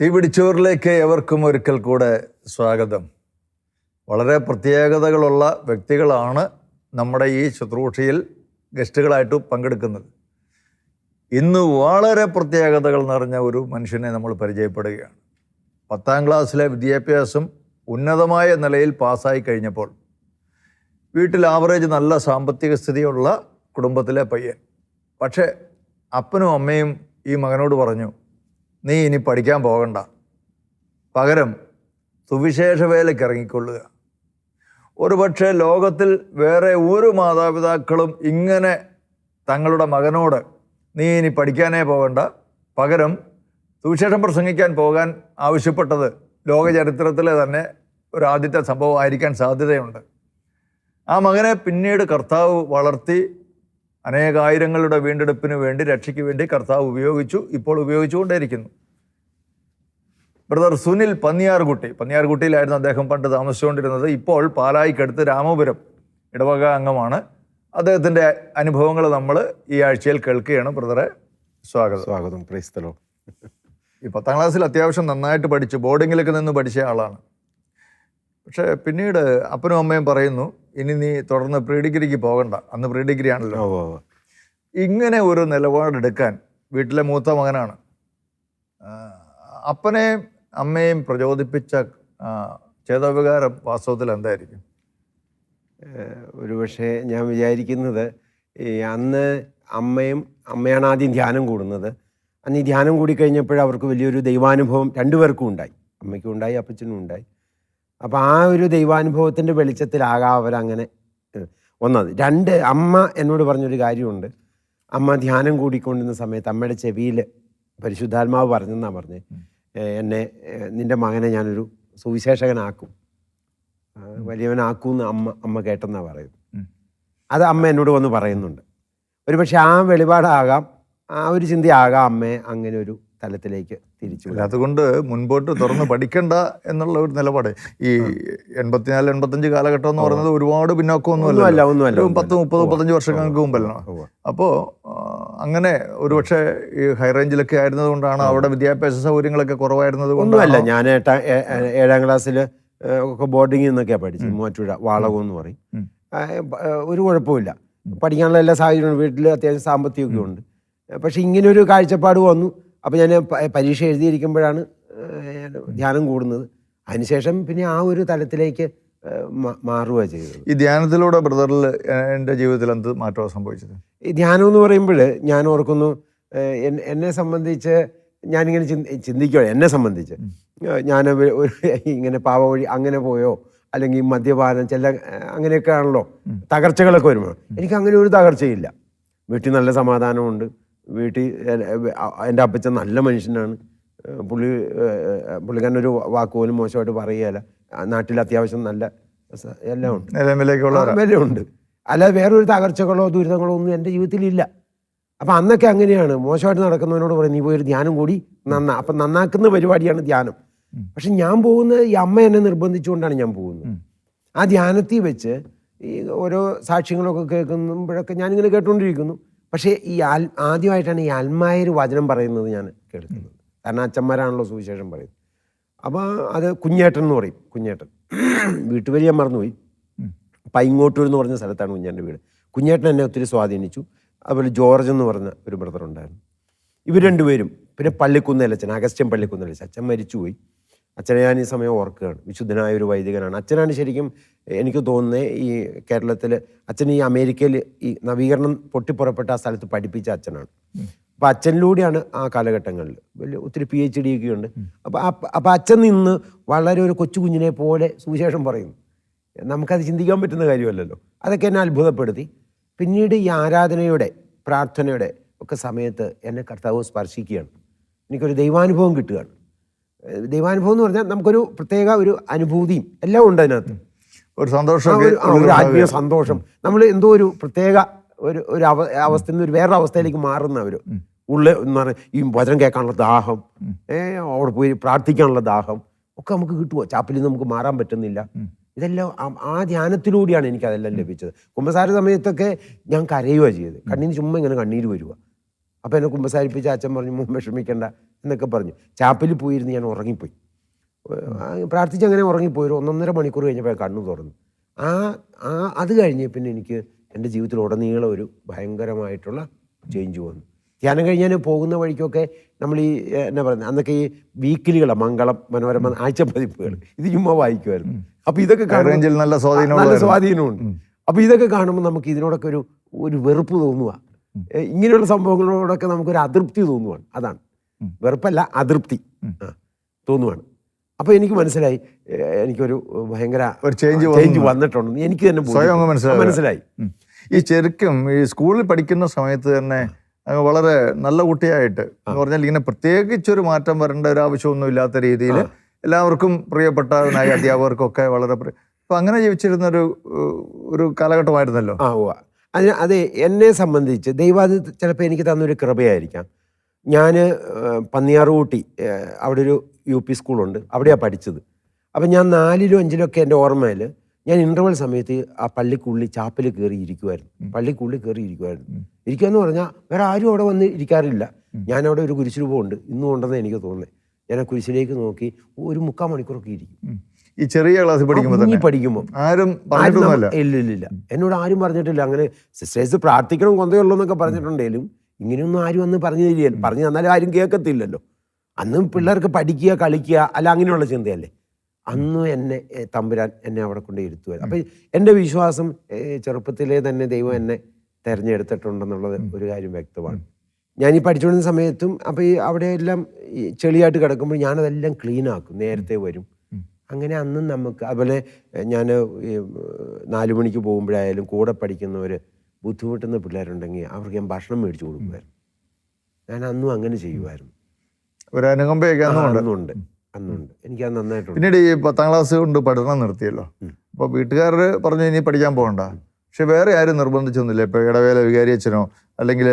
തീപിടിച്ചോറിലേക്ക് എവർക്കും ഒരിക്കൽ കൂടെ സ്വാഗതം. വളരെ പ്രത്യേകതകളുള്ള വ്യക്തികളാണ് നമ്മുടെ ഈ ശുശ്രൂഷയിൽ ഗസ്റ്റുകളായിട്ട് പങ്കെടുക്കുന്നത്. ഇന്ന് വളരെ പ്രത്യേകതകൾ നിറഞ്ഞ ഒരു മനുഷ്യനെ നമ്മൾ പരിചയപ്പെടുകയാണ്. 10ാം ക്ലാസ്സിലെ വിദ്യാഭ്യാസം ഉന്നതമായ നിലയിൽ പാസ്സായി കഴിഞ്ഞപ്പോൾ വീട്ടിൽ ആവറേജ് നല്ല സാമ്പത്തിക സ്ഥിതിയുള്ള കുടുംബത്തിലെ പയ്യൻ. പക്ഷേ അപ്പനും അമ്മയും ഈ മകനോട് പറഞ്ഞു, നീ ഇനി പഠിക്കാൻ പോകണ്ട, പകരം സുവിശേഷ വേലയ്ക്ക് ഇറങ്ങിക്കൊള്ളുക. ഒരുപക്ഷെ ലോകത്തിൽ വേറെ ഒരു മാതാപിതാക്കളും ഇങ്ങനെ തങ്ങളുടെ മകനോട് നീ ഇനി പഠിക്കാനേ പോകണ്ട, പകരം സുവിശേഷം പ്രസംഗിക്കാൻ പോകാൻ ആവശ്യപ്പെട്ടത് ലോക ചരിത്രത്തിലെ തന്നെ ഒരു ആദ്യത്തെ സംഭവമായിരിക്കാൻ സാധ്യതയുണ്ട്. ആ മകനെ പിന്നീട് കർത്താവ് വളർത്തി അനേകായിരങ്ങളുടെ വീണ്ടെടുപ്പിന് വേണ്ടി, രക്ഷയ്ക്ക് വേണ്ടി കർത്താവ് ഉപയോഗിച്ചു, ഇപ്പോൾ ഉപയോഗിച്ചുകൊണ്ടേയിരിക്കുന്നു. ബ്രദർ സുനിൽ പന്നിയാർകുട്ടിയിലായിരുന്നു അദ്ദേഹം പണ്ട് താമസിച്ചുകൊണ്ടിരുന്നത്. ഇപ്പോൾ പാലായിക്കടുത്ത് രാമപുരം ഇടവക അംഗമാണ്. അദ്ദേഹത്തിൻ്റെ അനുഭവങ്ങൾ നമ്മൾ ഈ ആഴ്ചയിൽ കേൾക്കുകയാണ്. ബ്രദറെ, സ്വാഗതം. Praise the Lord. ഈ 10ാം ക്ലാസ്സിൽ അത്യാവശ്യം നന്നായിട്ട് പഠിച്ചു, ബോർഡിങ്ങിലൊക്കെ നിന്ന് പഠിച്ച ആളാണ്. പക്ഷേ പിന്നീട് അപ്പനും അമ്മയും പറയുന്നു, ഇനി നീ തുടർന്ന് പ്രീ ഡിഗ്രിക്ക് പോകണ്ട. അന്ന് പ്രീ ഡിഗ്രി ആണല്ലോ. ഇങ്ങനെ ഒരു നിലപാടെടുക്കാൻ വീട്ടിലെ മൂത്ത മകനാണ്. അപ്പനെയും അമ്മയും പ്രചോദിപ്പിച്ച ചേതോവികാരം വാസ്തവത്തിൽ എന്തായിരിക്കും? ഒരുപക്ഷെ ഞാൻ വിചാരിക്കുന്നത്, അന്ന് അമ്മയാണ് ആദ്യം ധ്യാനം കൂടുന്നത്. അന്ന് ഈ ധ്യാനം കൂടിക്കഴിഞ്ഞപ്പോൾ അവർക്ക് വലിയൊരു ദൈവാനുഭവം രണ്ടുപേർക്കും ഉണ്ടായി. അമ്മയ്ക്കും ഉണ്ടായി, അപ്പച്ചനും ഉണ്ടായി. അപ്പോൾ ആ ഒരു ദൈവാനുഭവത്തിൻ്റെ വെളിച്ചത്തിലാകാം അവരങ്ങനെ ഒന്നത്. രണ്ട്, അമ്മ എന്നോട് പറഞ്ഞൊരു കാര്യമുണ്ട്. അമ്മ ധ്യാനം കൂടിക്കൊണ്ടിരുന്ന സമയത്ത് അമ്മയുടെ ചെവിയിൽ പരിശുദ്ധാത്മാവ് പറഞ്ഞെന്നാണ് പറഞ്ഞത്, നിൻ്റെ മകനെ ഞാനൊരു സുവിശേഷകനാക്കും, വലിയവനാക്കൂന്ന് അമ്മ കേട്ടെന്നാണ് പറയുന്നത്. അത് അമ്മ എന്നോട് വന്ന് പറയുന്നുണ്ട്. ഒരുപക്ഷെ ആ വെളിപാടാകാം, ആ ഒരു ചിന്തയാകാം അമ്മയെ അങ്ങനെ ഒരു തലത്തിലേക്ക് തിരിച്ചു. അതുകൊണ്ട് മുൻപോട്ട് തുറന്ന് പഠിക്കണ്ട എന്നുള്ള ഒരു നിലപാട്. ഈ 84-85 കാലഘട്ടം എന്ന് പറയുന്നത് ഒരുപാട് പിന്നോക്കമൊന്നുമല്ല, 10-30-35 വർഷങ്ങൾക്ക് മുമ്പല്ലോ. അപ്പോൾ അങ്ങനെ ഒരുപക്ഷെ ഈ ഹൈ റേഞ്ചിലൊക്കെ ആയിരുന്നത് കൊണ്ടാണ് അവിടെ വിദ്യാഭ്യാസ സൗകര്യങ്ങളൊക്കെ കുറവായിരുന്നത് കൊണ്ടല്ല. ഞാൻ 7ാം ക്ലാസ്സിൽ ഒക്കെ ബോർഡിങ്ങിൽ നിന്നൊക്കെയാണ് പഠിച്ചത്. മൂവാറ്റുപുഴ വാളകം എന്ന് പറയും. ഒരു കുഴപ്പമില്ല, പഠിക്കാനുള്ള എല്ലാ സാഹചര്യങ്ങളും, വീട്ടിൽ അത്യാവശ്യം സാമ്പത്തികമൊക്കെ ഉണ്ട്. പക്ഷെ ഇങ്ങനൊരു കാഴ്ചപ്പാട് വന്നു. അപ്പോൾ ഞാൻ പരീക്ഷ എഴുതിയിരിക്കുമ്പോഴാണ് ധ്യാനം കൂടുന്നത്. അതിനുശേഷം പിന്നെ ആ ഒരു തലത്തിലേക്ക് മാറുക ചെയ്തത്. ഈ ധ്യാനത്തിലൂടെ ബ്രദറിൽ എൻ്റെ ജീവിതത്തിൽ എന്ത് മാറ്റമാണ് സംഭവിച്ചത്? ഈ ധ്യാനം എന്ന് പറയുമ്പോൾ ഞാൻ ഓർക്കുന്നു, എന്നെ സംബന്ധിച്ച് ഞാനിങ്ങനെ ചിന്തിക്കുകയാണ്. എന്നെ സംബന്ധിച്ച് ഞാൻ ഇങ്ങനെ പാവ വഴി അങ്ങനെ പോയോ, അല്ലെങ്കിൽ മദ്യപാനം അങ്ങനെയൊക്കെ ആണല്ലോ തകർച്ചകളൊക്കെ വരുമ്പോൾ. എനിക്ക് അങ്ങനെ ഒരു തകർച്ചയില്ല. വീട്ടിൽ നല്ല സമാധാനമുണ്ട്. വീട്ടിൽ എൻ്റെ അപ്പച്ചൻ നല്ല മനുഷ്യനാണ്. പുള്ളിക്കാരനൊരു വാക്ക് പോലും മോശമായിട്ട് പറയുകയില്ല. നാട്ടിൽ അത്യാവശ്യം നല്ല എല്ലാം ഉണ്ട്, വിലയുണ്ട്. അല്ലാതെ വേറൊരു തകർച്ചകളോ ദുരിതങ്ങളോ ഒന്നും എൻ്റെ ജീവിതത്തിലില്ല. അപ്പം അന്നൊക്കെ അങ്ങനെയാണ്. മോശമായിട്ട് നടക്കുന്നവനോട് പറയും, നീ പോയൊരു ധ്യാനം കൂടി അപ്പം നന്നാക്കുന്ന പരിപാടിയാണ് ധ്യാനം. പക്ഷെ ഞാൻ പോകുന്നത് ഈ അമ്മ എന്നെ നിർബന്ധിച്ചുകൊണ്ടാണ് ഞാൻ പോകുന്നത്. ആ ധ്യാനത്തിൽ വെച്ച് ഈ ഓരോ സാക്ഷ്യങ്ങളൊക്കെ കേൾക്കുമ്പോഴൊക്കെ ഞാനിങ്ങനെ കേട്ടുകൊണ്ടിരിക്കുന്നു. പക്ഷേ ഈ ആദ്യമായിട്ടാണ് ഈ അൽമായർ വചനം പറയുന്നത് ഞാൻ കേൾക്കുന്നത്. കാരണം അച്ഛന്മാരാണല്ലോ സുവിശേഷം പറയുന്നത്. അപ്പോൾ അത് കുഞ്ഞേട്ടൻ എന്ന് പറയും. കുഞ്ഞേട്ടൻ വീട്ടുപേര് ഞാൻ മറന്നുപോയി. പൈങ്ങോട്ടൂർ എന്ന് പറഞ്ഞ സ്ഥലത്താണ് കുഞ്ഞേട്ടൻ്റെ വീട്. കുഞ്ഞേട്ടൻ എന്നെ ഒത്തിരി സ്വാധീനിച്ചു. അതുപോലെ ജോർജ് എന്ന് പറഞ്ഞ ഒരു ബ്രദർ ഉണ്ടായിരുന്നു. ഇവർ രണ്ടുപേരും, പിന്നെ പള്ളിക്കുന്നേലച്ഛൻ, അഗസ്റ്റ്യൻ പള്ളിക്കുന്നേലച്ഛൻ. അച്ഛൻ മരിച്ചുപോയി. അച്ഛനെ ഞാൻ ഈ സമയം ഓർക്കുകയാണ്. വിശുദ്ധനായ ഒരു വൈദികനാണ്. അച്ഛനാണ് ശരിക്കും എനിക്ക് തോന്നുന്നത് ഈ കേരളത്തിൽ, അച്ഛൻ ഈ അമേരിക്കയിൽ ഈ നവീകരണം പൊട്ടിപ്പുറപ്പെട്ട ആ സ്ഥലത്ത് പഠിപ്പിച്ച അച്ഛനാണ്. അപ്പോൾ അച്ഛനിലൂടെയാണ് ആ കാലഘട്ടങ്ങളിൽ വലിയ ഒത്തിരി PhD ഒക്കെ ഉണ്ട്. അപ്പോൾ അച്ഛൻ നിന്ന് വളരെ ഒരു കൊച്ചു കുഞ്ഞിനെ പോലെ സുവിശേഷം പറയുന്നു. നമുക്കത് ചിന്തിക്കാൻ പറ്റുന്ന കാര്യമല്ലല്ലോ. അതൊക്കെ എന്നെ അത്ഭുതപ്പെടുത്തി. പിന്നീട് ഈ ആരാധനയുടെ, പ്രാർത്ഥനയുടെ ഒക്കെ സമയത്ത് എന്നെ കർത്താവ് സ്പർശിക്കുകയാണ്. എനിക്കൊരു ദൈവാനുഭവം കിട്ടുകയാണ്. ദൈവാനുഭവം എന്ന് പറഞ്ഞാൽ നമുക്കൊരു പ്രത്യേക ഒരു അനുഭൂതിയും എല്ലാം ഉണ്ട് അതിനകത്ത്. ഒരു സന്തോഷം, ഒരു ആത്മീയ സന്തോഷം. നമ്മൾ എന്തോ ഒരു പ്രത്യേക ഒരു അവസ്ഥയിൽ നിന്ന് ഒരു വേറൊരു അവസ്ഥയിലേക്ക് മാറുന്ന ഒരു എന്ന് പറഞ്ഞാൽ ഈ വചനം കേൾക്കാനുള്ള ദാഹം, അവിടെ പോയി പ്രാർത്ഥിക്കാനുള്ള ദാഹം ഒക്കെ നമുക്ക് കിട്ടുമോ? ചാപ്പലിൽ നിന്ന് നമുക്ക് മാറാൻ പറ്റുന്നില്ല. ഇതെല്ലാം ആ ധ്യാനത്തിലൂടെയാണ് എനിക്കതെല്ലാം ലഭിച്ചത്. കുമ്പസാര സമയത്തൊക്കെ ഞാൻ കരയുക ചെയ്ത്, കണ്ണീന് ചുമ്മാ ഇങ്ങനെ കണ്ണീര് വരിക. അപ്പോൾ എന്നെ കുമ്പസാരിപ്പിച്ച അച്ഛൻ പറഞ്ഞു, വിഷമിക്കേണ്ട, എന്നൊക്കെ പറഞ്ഞു. ചാപ്പലിൽ പോയിരുന്ന് ഞാൻ ഉറങ്ങിപ്പോയി. പ്രാർത്ഥിച്ച് അങ്ങനെ ഉറങ്ങിപ്പോയി. ഒരു 1.5 മണിക്കൂർ കഴിഞ്ഞപ്പോൾ കണ്ണു തുറന്നു. അത് കഴിഞ്ഞ് പിന്നെ എനിക്ക് എൻ്റെ ജീവിതത്തിൽ ഉടനീളം ഒരു ഭയങ്കരമായിട്ടുള്ള ചേഞ്ച് വന്നു. ധ്യാനം കഴിഞ്ഞാൽ പോകുന്ന വഴിക്കൊക്കെ നമ്മൾ ഈ എന്നാ പറയുന്നത്, അന്നൊക്കെ ഈ വീക്കിലികളാണ്, മംഗളം, മനോരമ, ആഴ്ച പതിപ്പുകൾ, ഇത് ചുമ്മാ വായിക്കുമായിരുന്നു. അപ്പോൾ ഇതൊക്കെ കാണുമ്പോൾ നല്ല സ്വാധീനമുണ്ട്. അപ്പോൾ ഇതൊക്കെ കാണുമ്പോൾ നമുക്ക് ഇതിനോടൊക്കെ ഒരു വെറുപ്പ് തോന്നുക. ഇങ്ങനെയുള്ള സംഭവങ്ങളോടൊക്കെ നമുക്കൊരു അതൃപ്തി തോന്നുവാണ്. അതാണ് വെറുപ്പല്ല, അതൃപ്തി തോന്നുവാണ്. അപ്പോൾ എനിക്ക് മനസ്സിലായി എനിക്കൊരു ഭയങ്കര ചേഞ്ച് വന്നിട്ടുണ്ടെന്ന് എനിക്ക് തന്നെ മനസ്സിലായി. ഈ ശരിക്കും ഈ സ്കൂളിൽ പഠിക്കുന്ന സമയത്ത് തന്നെ വളരെ നല്ല കുട്ടിയായിട്ട് എന്ന് പറഞ്ഞാൽ ഇങ്ങനെ പ്രത്യേകിച്ചൊരു മാറ്റം വരേണ്ട ഒരു ആവശ്യമൊന്നും ഇല്ലാത്ത രീതിയിൽ എല്ലാവർക്കും പ്രിയപ്പെട്ടവനായ അധ്യാപകർക്കൊക്കെ വളരെ അപ്പം അങ്ങനെ ജീവിച്ചിരുന്ന ഒരു കാലഘട്ടമായിരുന്നല്ലോ. അതെ, എന്നെ സംബന്ധിച്ച് ദൈവാദി ചിലപ്പോൾ എനിക്ക് തന്നൊരു കൃപയായിരിക്കാം. ഞാൻ പന്നിയാറുകൂട്ടി അവിടെ ഒരു UP സ്കൂളുണ്ട്, അവിടെയാണ് പഠിച്ചത്. അപ്പം ഞാൻ 4-ലും 5-ലും ഒക്കെ എൻ്റെ ഓർമ്മയിൽ ഞാൻ ഇൻ്റർവെൽ സമയത്ത് ആ പള്ളിക്കുള്ളിൽ ചാപ്പൽ കയറി ഇരിക്കുമായിരുന്നു. ഇരിക്കുകയെന്ന് പറഞ്ഞാൽ വേറെ ആരും അവിടെ വന്ന് ഇരിക്കാറില്ല. ഞാനവിടെ ഒരു കുരിശുരൂപമുണ്ട്, ഇന്നും ഉണ്ടെന്ന് എനിക്ക് തോന്നുന്നത്. ഞാൻ ആ കുരിശിലേക്ക് നോക്കി ഒരു 3/4 മണിക്കൂറൊക്കെ ഇരിക്കും. ഈ ചെറിയ ക്ലാസ്സിൽ പഠിക്കുമ്പോൾ ആരും ഇല്ല, എന്നോട് ആരും പറഞ്ഞിട്ടില്ല. അങ്ങനെ സിസ്റ്റേഴ്സ് പ്രാർത്ഥിക്കണം കൊന്തയുള്ളൂ എന്നൊക്കെ പറഞ്ഞിട്ടുണ്ടെങ്കിലും ഇങ്ങനെയൊന്നും ആരും അന്ന് പറഞ്ഞു തരികയല്ല. പറഞ്ഞു തന്നാലും ആരും കേൾക്കത്തില്ലല്ലോ. അന്ന് പിള്ളേർക്ക് പഠിക്കുക, കളിക്കുക, അല്ല അങ്ങനെയുള്ള ചിന്തയല്ലേ. അന്ന് എന്നെ തമ്പുരാൻ എന്നെ അവിടെ കൊണ്ട് ഇരുത്തുമായിരുന്നു. അപ്പം എൻ്റെ വിശ്വാസം ചെറുപ്പത്തിലേ തന്നെ ദൈവം എന്നെ തിരഞ്ഞെടുത്തിട്ടുണ്ടെന്നുള്ളത് ഒരു കാര്യം വ്യക്തമാണ്. ഞാനീ പഠിച്ചുകൊണ്ടിരുന്ന സമയത്തും അപ്പോൾ ഈ അവിടെയെല്ലാം ചെളിയായിട്ട് കിടക്കുമ്പോൾ ഞാനതെല്ലാം ക്ലീൻ ആക്കും, നേരത്തെ വരും. അങ്ങനെ അന്നും നമുക്ക് അതുപോലെ ഞാൻ 4 മണിക്ക് പോകുമ്പോഴായാലും കൂടെ പഠിക്കുന്നവർ ബുദ്ധിമുട്ടുന്ന പിള്ളേരുണ്ടെങ്കിൽ അവർക്ക് ഞാൻ ഭക്ഷണം മേടിച്ചു കൊടുക്കുമായിരുന്നു. ഞാൻ അന്നും അങ്ങനെ ചെയ്യുമായിരുന്നു. ഒരു അനുകമ്പയൊക്കെ അന്നുണ്ട്. എനിക്കത് നന്നായിട്ടുണ്ട്. പിന്നീട് ഈ 10ാം ക്ലാസ് കൊണ്ട് പഠനം നിർത്തിയല്ലോ. അപ്പോൾ വീട്ടുകാർ പറഞ്ഞു ഇനി പഠിക്കാൻ പോകണ്ട. പക്ഷെ വേറെ ആരും നിർബന്ധിച്ചൊന്നുമില്ല. ഇപ്പോൾ ഇടവേല വികാരി അച്ഛനോ അല്ലെങ്കിൽ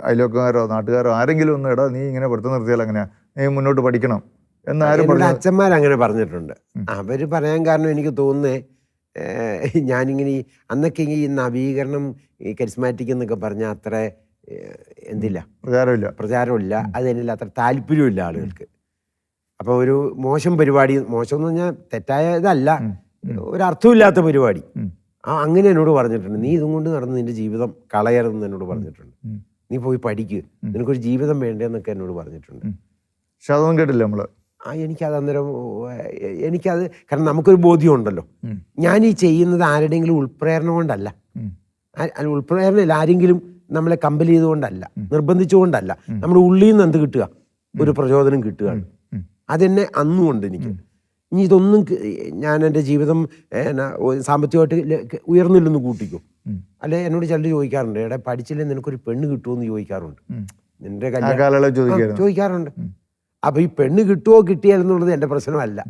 അയൽവക്കക്കാരോ നാട്ടുകാരോ ആരെങ്കിലും ഒന്നും എടാ നീ ഇങ്ങനെ പഠിത്തം നിർത്തിയാൽ അങ്ങനെയാ, നീ മുന്നോട്ട് പഠിക്കണം എന്നാരും പറഞ്ഞു? അച്ഛന്മാരങ്ങനെ പറഞ്ഞിട്ടുണ്ട്. അവർ പറയാൻ കാരണം എനിക്ക് തോന്നുന്നേ ഞാനിങ്ങനെ അന്നൊക്കെ ഈ നവീകരണം, ഈ കരിസ്മാറ്റിക് എന്നൊക്കെ പറഞ്ഞാൽ അത്ര എന്തില്ല, പ്രചാരമില്ല. അത് തന്നെയല്ല അത്ര താല്പര്യമില്ല ആളുകൾക്ക്. അപ്പോൾ ഒരു മോശം പരിപാടി, മോശം എന്ന് പറഞ്ഞാൽ തെറ്റായ ഇതല്ല, ഒരർത്ഥമില്ലാത്ത പരിപാടി അങ്ങനെ എന്നോട് പറഞ്ഞിട്ടുണ്ട്. നീ ഇതും കൊണ്ട് നടന്ന് നിന്റെ ജീവിതം കളയരുതെന്ന് എന്നോട് പറഞ്ഞിട്ടുണ്ട്. നീ പോയി പഠിക്കുക, നിനക്കൊരു ജീവിതം വേണ്ടതെന്നൊക്കെ എന്നോട് പറഞ്ഞിട്ടുണ്ട്. പക്ഷെ അതൊന്നും കേട്ടില്ല നമ്മള്. എനിക്കത് അന്നേരം കാരണം നമുക്കൊരു ബോധ്യം ഉണ്ടല്ലോ, ഞാൻ ഈ ചെയ്യുന്നത് ആരുടെയെങ്കിലും ഉൾപ്രേരണ കൊണ്ടല്ല. ഉൾപ്രേരണയിൽ ആരെങ്കിലും നമ്മളെ കമ്പൽ ചെയ്തുകൊണ്ടല്ല, നിർബന്ധിച്ചുകൊണ്ടല്ല. നമ്മുടെ ഉള്ളിൽ നിന്ന് എന്ത് കിട്ടുക, ഒരു പ്രചോദനം കിട്ടുകയാണ്. അതെന്നെ അന്നുമുണ്ട് എനിക്ക്. ഇനി ഇതൊന്നും ഞാൻ എൻ്റെ ജീവിതം സാമ്പത്തികമായിട്ട് ഉയർന്നില്ലെന്ന് കൂട്ടിക്കും. അല്ലെ എന്നോട് ചിലർ ചോദിക്കാറുണ്ട്, എടാ പഠിച്ചില്ലേ നിനക്കൊരു പെണ്ണ് കിട്ടുമോ എന്ന് ചോദിക്കാറുണ്ട്. നിന്റെ കല്യാണം ചോദിക്കാറുണ്ട്. അപ്പൊ ഈ പെണ്ണ് കിട്ടുമോ കിട്ടിയാലെന്നുള്ളത് എൻ്റെ പ്രശ്നമല്ല.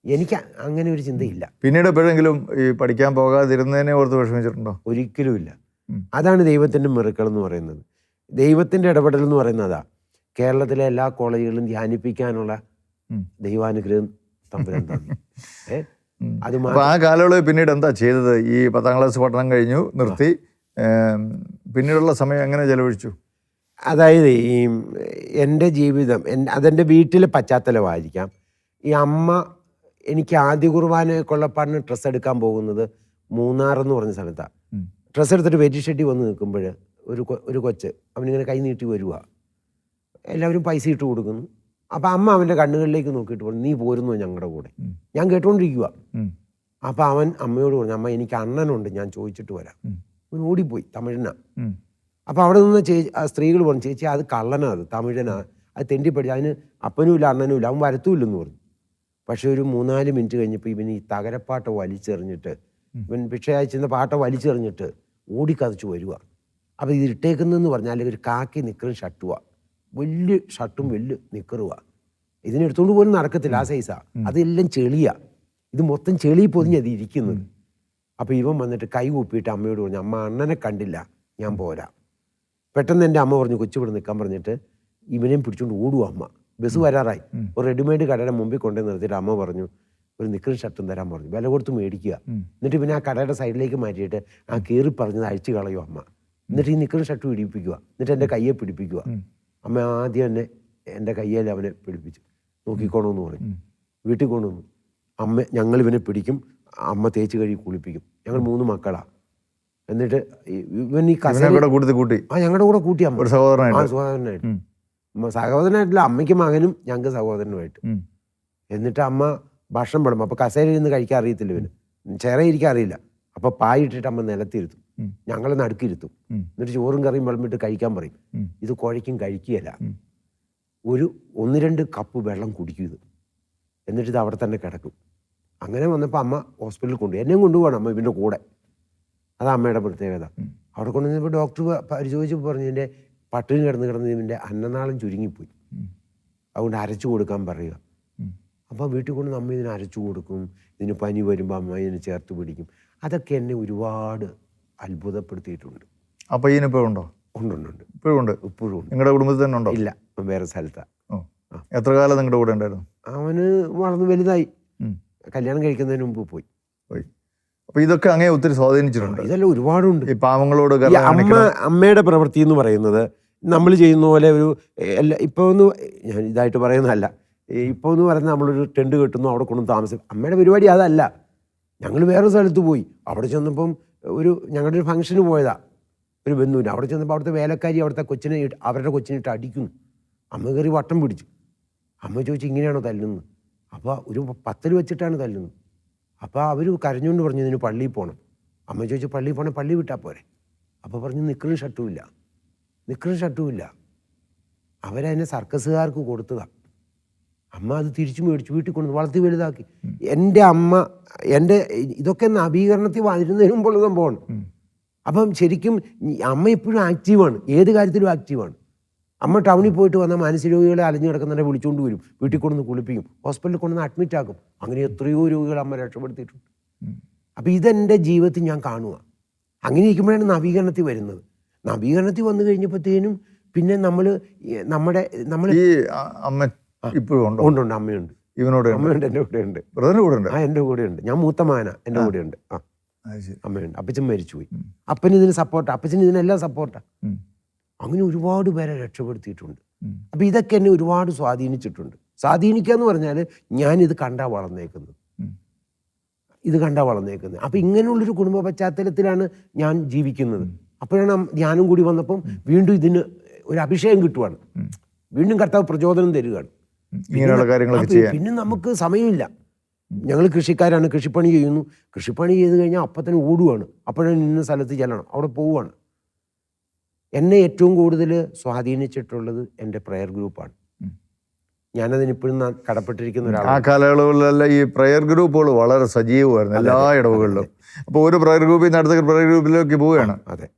എനിക്ക് അങ്ങനെ ഒരു ചിന്തയില്ല. പിന്നീട് എപ്പോഴെങ്കിലും ഈ പഠിക്കാൻ പോകാതിരുന്നതിനെ ഓർത്ത് വിഷമിച്ചിട്ടുണ്ടോ? ഒരിക്കലുമില്ല. അതാണ് ദൈവത്തിൻ്റെ മിറക്കിൾ എന്ന് പറയുന്നത്. ദൈവത്തിൻ്റെ ഇടപെടൽ എന്ന് പറയുന്നതാ കേരളത്തിലെ എല്ലാ കോളേജുകളിലും ധ്യാനിപ്പിക്കാനുള്ള ദൈവാനുഗ്രഹം തമ്പുരാൻ തന്നു. അത് ആ കാലയളവ് പിന്നീട് എന്താ ചെയ്തത്? ഈ 10ാം ക്ലാസ് പഠനം കഴിഞ്ഞു, നിർത്തി, പിന്നീടുള്ള സമയം എങ്ങനെ ചെലവഴിച്ചു? അതായത് ഈ എൻ്റെ ജീവിതം അതെൻ്റെ വീട്ടിലെ പശ്ചാത്തലമായിരിക്കാം. ഈ അമ്മ എനിക്ക് ആദ്യ കുർബാന കൊള്ളപ്പാടിന് ഡ്രസ്സ് എടുക്കാൻ പോകുന്നത് മൂന്നാർ എന്ന് പറഞ്ഞ സ്ഥലത്താണ്. ഡ്രസ്സ് എടുത്തിട്ട് വെറ്റി ഷെഡി വന്ന് നിൽക്കുമ്പോൾ ഒരു കൊച്ച് അവനിങ്ങനെ കൈ നീട്ടി വരിക, എല്ലാവരും പൈസ ഇട്ട് കൊടുക്കുന്നു. അപ്പം അമ്മ അവൻ്റെ കണ്ണുകളിലേക്ക് നോക്കിയിട്ട് പറഞ്ഞു, നീ പോരുന്നു ഞങ്ങളുടെ കൂടെ. ഞാൻ കേട്ടോണ്ടിരിക്കുക. അപ്പം അവൻ അമ്മയോട് പറഞ്ഞു, അമ്മ എനിക്ക് അണ്ണനുണ്ട്, ഞാൻ ചോദിച്ചിട്ട് വരാം. അവൻ ഓടിപ്പോയി, തമിഴനാ. അപ്പോൾ അവിടെ നിന്ന് സ്ത്രീകൾ പറഞ്ഞു, ചേച്ചി അത് കള്ളനാ, അത് തമിഴനാ, അത് തെണ്ടിപ്പടി, അതിന് അപ്പനുമില്ല അണ്ണനുമില്ല, അവൻ വരത്തുമില്ലെന്ന് പറഞ്ഞു. പക്ഷെ ഒരു 3-4 മിനിറ്റ് കഴിഞ്ഞപ്പോൾ ഇവൻ ഈ തകരപ്പാട്ട വലിച്ചെറിഞ്ഞിട്ട്, ഇവൻ ഭിക്ഷ അയച്ചിരുന്ന പാട്ട വലിച്ചെറിഞ്ഞിട്ട് ഓടിക്കതച്ചു വരിക. അപ്പോൾ ഇത് ഇട്ടേക്കുന്നതെന്ന് പറഞ്ഞാൽ ഒരു കാക്കി നിക്കറും ഷർട്ടുവാ, വലിയ ഷർട്ടും വലിയ നിക്കറുവാ. ഇതിനെടുത്തോണ്ട് പോലും നടക്കത്തില്ല, ആ സൈസാ. അതെല്ലാം ചെളിയാ, ഇത് മൊത്തം ചെളി പൊതിഞ്ഞത് ഇരിക്കുന്നത്. അപ്പോൾ ഇവൻ വന്നിട്ട് കൈ കൂപ്പിയിട്ട് അമ്മയോട് പറഞ്ഞു, അമ്മ അണ്ണനെ കണ്ടില്ല, ഞാൻ പോരാ. പെട്ടെന്ന് എൻ്റെ അമ്മ പറഞ്ഞു, കൊച്ചുവിടെ നിൽക്കാൻ പറഞ്ഞിട്ട് ഇവനെയും പിടിച്ചുകൊണ്ട് ഓടുക അമ്മ. ബസ് വരാറായി. ഒരു റെഡിമെയ്ഡ് കടയുടെ മുമ്പിൽ കൊണ്ടുപോയി നിർത്തിയിട്ട് അമ്മ പറഞ്ഞു, ഒരു നിക്കറും ഷർട്ടും തരാൻ പറഞ്ഞു. വില കൊടുത്ത് മേടിക്കുക. എന്നിട്ട് പിന്നെ ആ കടയുടെ സൈഡിലേക്ക് മാറ്റിയിട്ട് ആ കീറി പറഞ്ഞത് അഴിച്ചു കളയും അമ്മ. എന്നിട്ട് ഈ നിക്കറും ഷർട്ടും ഇടിപ്പിക്കുക. എന്നിട്ട് എൻ്റെ കയ്യെ പിടിപ്പിക്കുക. അമ്മ ആദ്യം എന്നെ എൻ്റെ കയ്യിൽ അവനെ പിടിപ്പിച്ചു, നോക്കിക്കോണമെന്ന് പറഞ്ഞു. വീട്ടിൽ കൊണ്ടുവന്നു. ഞങ്ങൾ ഇവനെ പിടിക്കും, അമ്മ തേച്ച് കഴുകി കുളിപ്പിക്കും. ഞങ്ങൾ 3 മക്കളാണ്. എന്നിട്ട് ഇവൻ ഈ കൂട്ടി ഞങ്ങളുടെ കൂടെ കൂട്ടി അമ്മ സഹോദരനായിട്ട് സഹോദരനായിട്ടില്ല, അമ്മയ്ക്ക് മകനും ഞങ്ങൾക്ക് സഹോദരനുമായിട്ട്. എന്നിട്ട് അമ്മ ഭക്ഷണം വിടും. അപ്പോൾ കസേരയിൽ നിന്ന് കഴിക്കാൻ അറിയത്തില്ല ഇവന്, ഇരിക്കാൻ അറിയില്ല. അപ്പോൾ പായിട്ടിട്ട് അമ്മ നിലത്തിരുത്തും, ഞങ്ങളെ നടുക്കിരുത്തും. എന്നിട്ട് ചോറും കറിയും വിളമ്പിട്ട് കഴിക്കാൻ പറയും. ഇത് കുഴയ്ക്കും, കഴിക്കുകയല്ല. 1-2 കപ്പ് വെള്ളം കുടിക്കും ഇത്. എന്നിട്ട് ഇത് അവിടെ തന്നെ കിടക്കും. അങ്ങനെ വന്നപ്പോൾ അമ്മ ഹോസ്പിറ്റലിൽ കൊണ്ടുപോയി. എന്നെയും കൊണ്ടുപോകണം അമ്മ ഇവൻ്റെ കൂടെ. അത് അമ്മയുടെ പ്രത്യേകത. അവിടെ കൊണ്ടുവന്നപ്പോൾ ഡോക്ടർ പരിശോധിച്ചപ്പോൾ പറഞ്ഞു, ഇതിൻ്റെ പട്ടിണി കിടന്ന് ഇതിൻ്റെ അന്നനാളം ചുരുങ്ങിപ്പോയി, അതുകൊണ്ട് അരച്ചു കൊടുക്കാൻ പറയുക. അപ്പോൾ വീട്ടിൽ കൊണ്ട് അമ്മ ഇതിനെ അരച്ചു കൊടുക്കും. ഇതിന് പനി വരുമ്പോൾ അമ്മ ഇതിനെ ചേർത്ത് പിടിക്കും. അതൊക്കെ എന്നെ ഒരുപാട് അത്ഭുതപ്പെടുത്തിയിട്ടുണ്ട്. അപ്പോൾ ഇതിനിപ്പോൾ ഉണ്ടോ? ഉണ്ട്. ഇപ്പോഴും നിങ്ങളുടെ കുടുംബത്തിൽ തന്നെ ഉണ്ടോ? ഇല്ല, വേറെ സ്ഥലത്താണ്. എത്ര കാലം നിങ്ങളുടെ കൂടെ ഉണ്ടായിരുന്നു? അവന് വളർന്ന് വലുതായി, കല്യാണം കഴിക്കുന്നതിന് മുമ്പ് പോയി. അപ്പൊ ഇതൊക്കെ അങ്ങനെ ഒത്തിരി സ്വാധീനിച്ചിട്ടുണ്ട്. ഇതെല്ലാം ഒരുപാടുണ്ട്. ഈ പാവങ്ങളോട് അമ്മയുടെ പ്രവൃത്തി എന്ന് പറയുന്നത് നമ്മൾ ചെയ്യുന്ന പോലെ ഒരു ഇപ്പോൾ ഒന്ന് ഞാൻ ഇതായിട്ട് പറയുന്നതല്ല, ഇപ്പോൾ എന്ന് പറയുന്നത് നമ്മളൊരു ടെൻറ്റ് കെട്ടുന്നു, അവിടെ കൊണ്ടു താമസം. അമ്മയുടെ പരിപാടി അതല്ല. ഞങ്ങൾ വേറെ സ്ഥലത്ത് പോയി. അവിടെ ചെന്നപ്പം ഞങ്ങളുടെ ഒരു ഫംഗ്ഷന് പോയതാ, ഒരു ബന്ധുവിന്. അവിടെ ചെന്നപ്പോൾ അവിടുത്തെ വേലക്കാരി അവരുടെ കൊച്ചിനിട്ട് അടിക്കുന്നു. അമ്മ കയറി വട്ടം പിടിച്ചു. അമ്മ ചോദിച്ചു, ഇങ്ങനെയാണോ തല്ലുന്നത്? അപ്പോൾ ഒരു 10 വെച്ചിട്ടാണ് തല്ലുന്നത്. അപ്പോൾ അവർ കരഞ്ഞുകൊണ്ട് പറഞ്ഞു, ഇതിന് പള്ളിയിൽ പോകണം. അമ്മ ചോദിച്ചു, പള്ളിയിൽ പോകണം, പള്ളി വിട്ടാൽ പോരെ? അപ്പോൾ പറഞ്ഞു, നിക്കറും ഷർട്ടും ഇല്ല. അവരതിനെ സർക്കസുകാർക്ക് കൊടുത്തതാണ്. അമ്മ അത് തിരിച്ചു മേടിച്ചു വീട്ടിൽ കൊണ്ട് വളർത്തി വലുതാക്കി. എൻ്റെ അമ്മ ഇതൊക്കെ നവീകരണത്തിൽ വരുന്നതിന് മുമ്പുള്ള സംഭവമാണ്. അപ്പം ശരിക്കും അമ്മ എപ്പോഴും ആക്റ്റീവാണ്, ഏത് കാര്യത്തിലും ആക്റ്റീവാണ്. അമ്മ ടൗണിൽ പോയിട്ട് വന്ന മാനസിക രോഗികളെ അലഞ്ഞു കിടക്കുന്നവരെ വിളിച്ചുകൊണ്ട് വരും, വീട്ടിൽ കൊണ്ടുവന്ന് കുളിപ്പിക്കും, ഹോസ്പിറ്റലിൽ കൊണ്ടുവന്ന് അഡ്മിറ്റ് ആക്കും. അങ്ങനെ എത്രയോ രോഗികൾ അമ്മ രക്ഷപ്പെടുത്തിയിട്ടുണ്ട്. അപ്പം ഇതെൻ്റെ ജീവിതത്തിൽ ഞാൻ കാണുക. അങ്ങനെ ഇരിക്കുമ്പോഴാണ് നവീകരണത്തിൽ വരുന്നത്. നവീകരണത്തിൽ വന്നു കഴിഞ്ഞപ്പോഴത്തേനും പിന്നെ നമ്മൾ ഉണ്ട് അമ്മയുണ്ട്, അമ്മയുണ്ട്, എൻ്റെ കൂടെ ഉണ്ട്, എൻ്റെ കൂടെ ഉണ്ട്. ഞാൻ മൂത്ത മകനാ, എൻ്റെ കൂടെ ഉണ്ട്. അമ്മയുണ്ട്. അപ്പച്ചൻ മരിച്ചുപോയി. അപ്പന് ഇതിന് സപ്പോർട്ടാ, അപ്പച്ചന് ഇതിനെല്ലാം സപ്പോർട്ടാ. അങ്ങനെ ഒരുപാട് പേരെ രക്ഷപ്പെടുത്തിയിട്ടുണ്ട്. അപ്പം ഇതൊക്കെ എന്നെ ഒരുപാട് സ്വാധീനിച്ചിട്ടുണ്ട്. സ്വാധീനിക്കുക എന്ന് പറഞ്ഞാൽ ഞാനിത് കണ്ടാ വളർന്നേക്കുന്നത്. അപ്പം ഇങ്ങനെയുള്ളൊരു കുടുംബ പശ്ചാത്തലത്തിലാണ് ഞാൻ ജീവിക്കുന്നത്. അപ്പോഴാണ് ധ്യാനം കൂടി വന്നപ്പം വീണ്ടും ഇതിന് ഒരു അഭിഷേകം കിട്ടുവാണ്. വീണ്ടും കർത്താവ് പ്രചോദനം തരികയാണ്. പിന്നെ നമുക്ക് സമയമില്ല. ഞങ്ങൾ കൃഷിക്കാരാണ്, കൃഷിപ്പണി ചെയ്യുന്നു. കൃഷിപ്പണി ചെയ്ത് കഴിഞ്ഞാൽ അപ്പം തന്നെ ഓടുവാണ്. അപ്പോഴാണ് ഇന്ന സ്ഥലത്ത് ചെല്ലണം, അവിടെ പോവുകയാണ്. എന്നെ ഏറ്റവും കൂടുതൽ സ്വാധീനിച്ചിട്ടുള്ളത് എൻ്റെ പ്രയർ ഗ്രൂപ്പാണ്. ഞാനതിനിപ്പോഴും കടപ്പെട്ടിരിക്കുന്ന ഒരാളാണ്. ആ കാലയളവിലെല്ലാം ഈ പ്രയർ ഗ്രൂപ്പുകൾ വളരെ സജീവമായിരുന്നു എല്ലാ ഇടവുകളിലും. അപ്പോൾ ഒരു പ്രയർ ഗ്രൂപ്പിൽ നിന്ന് അടുത്ത പ്രയർ ഗ്രൂപ്പിലേക്ക് പോവുകയാണ്.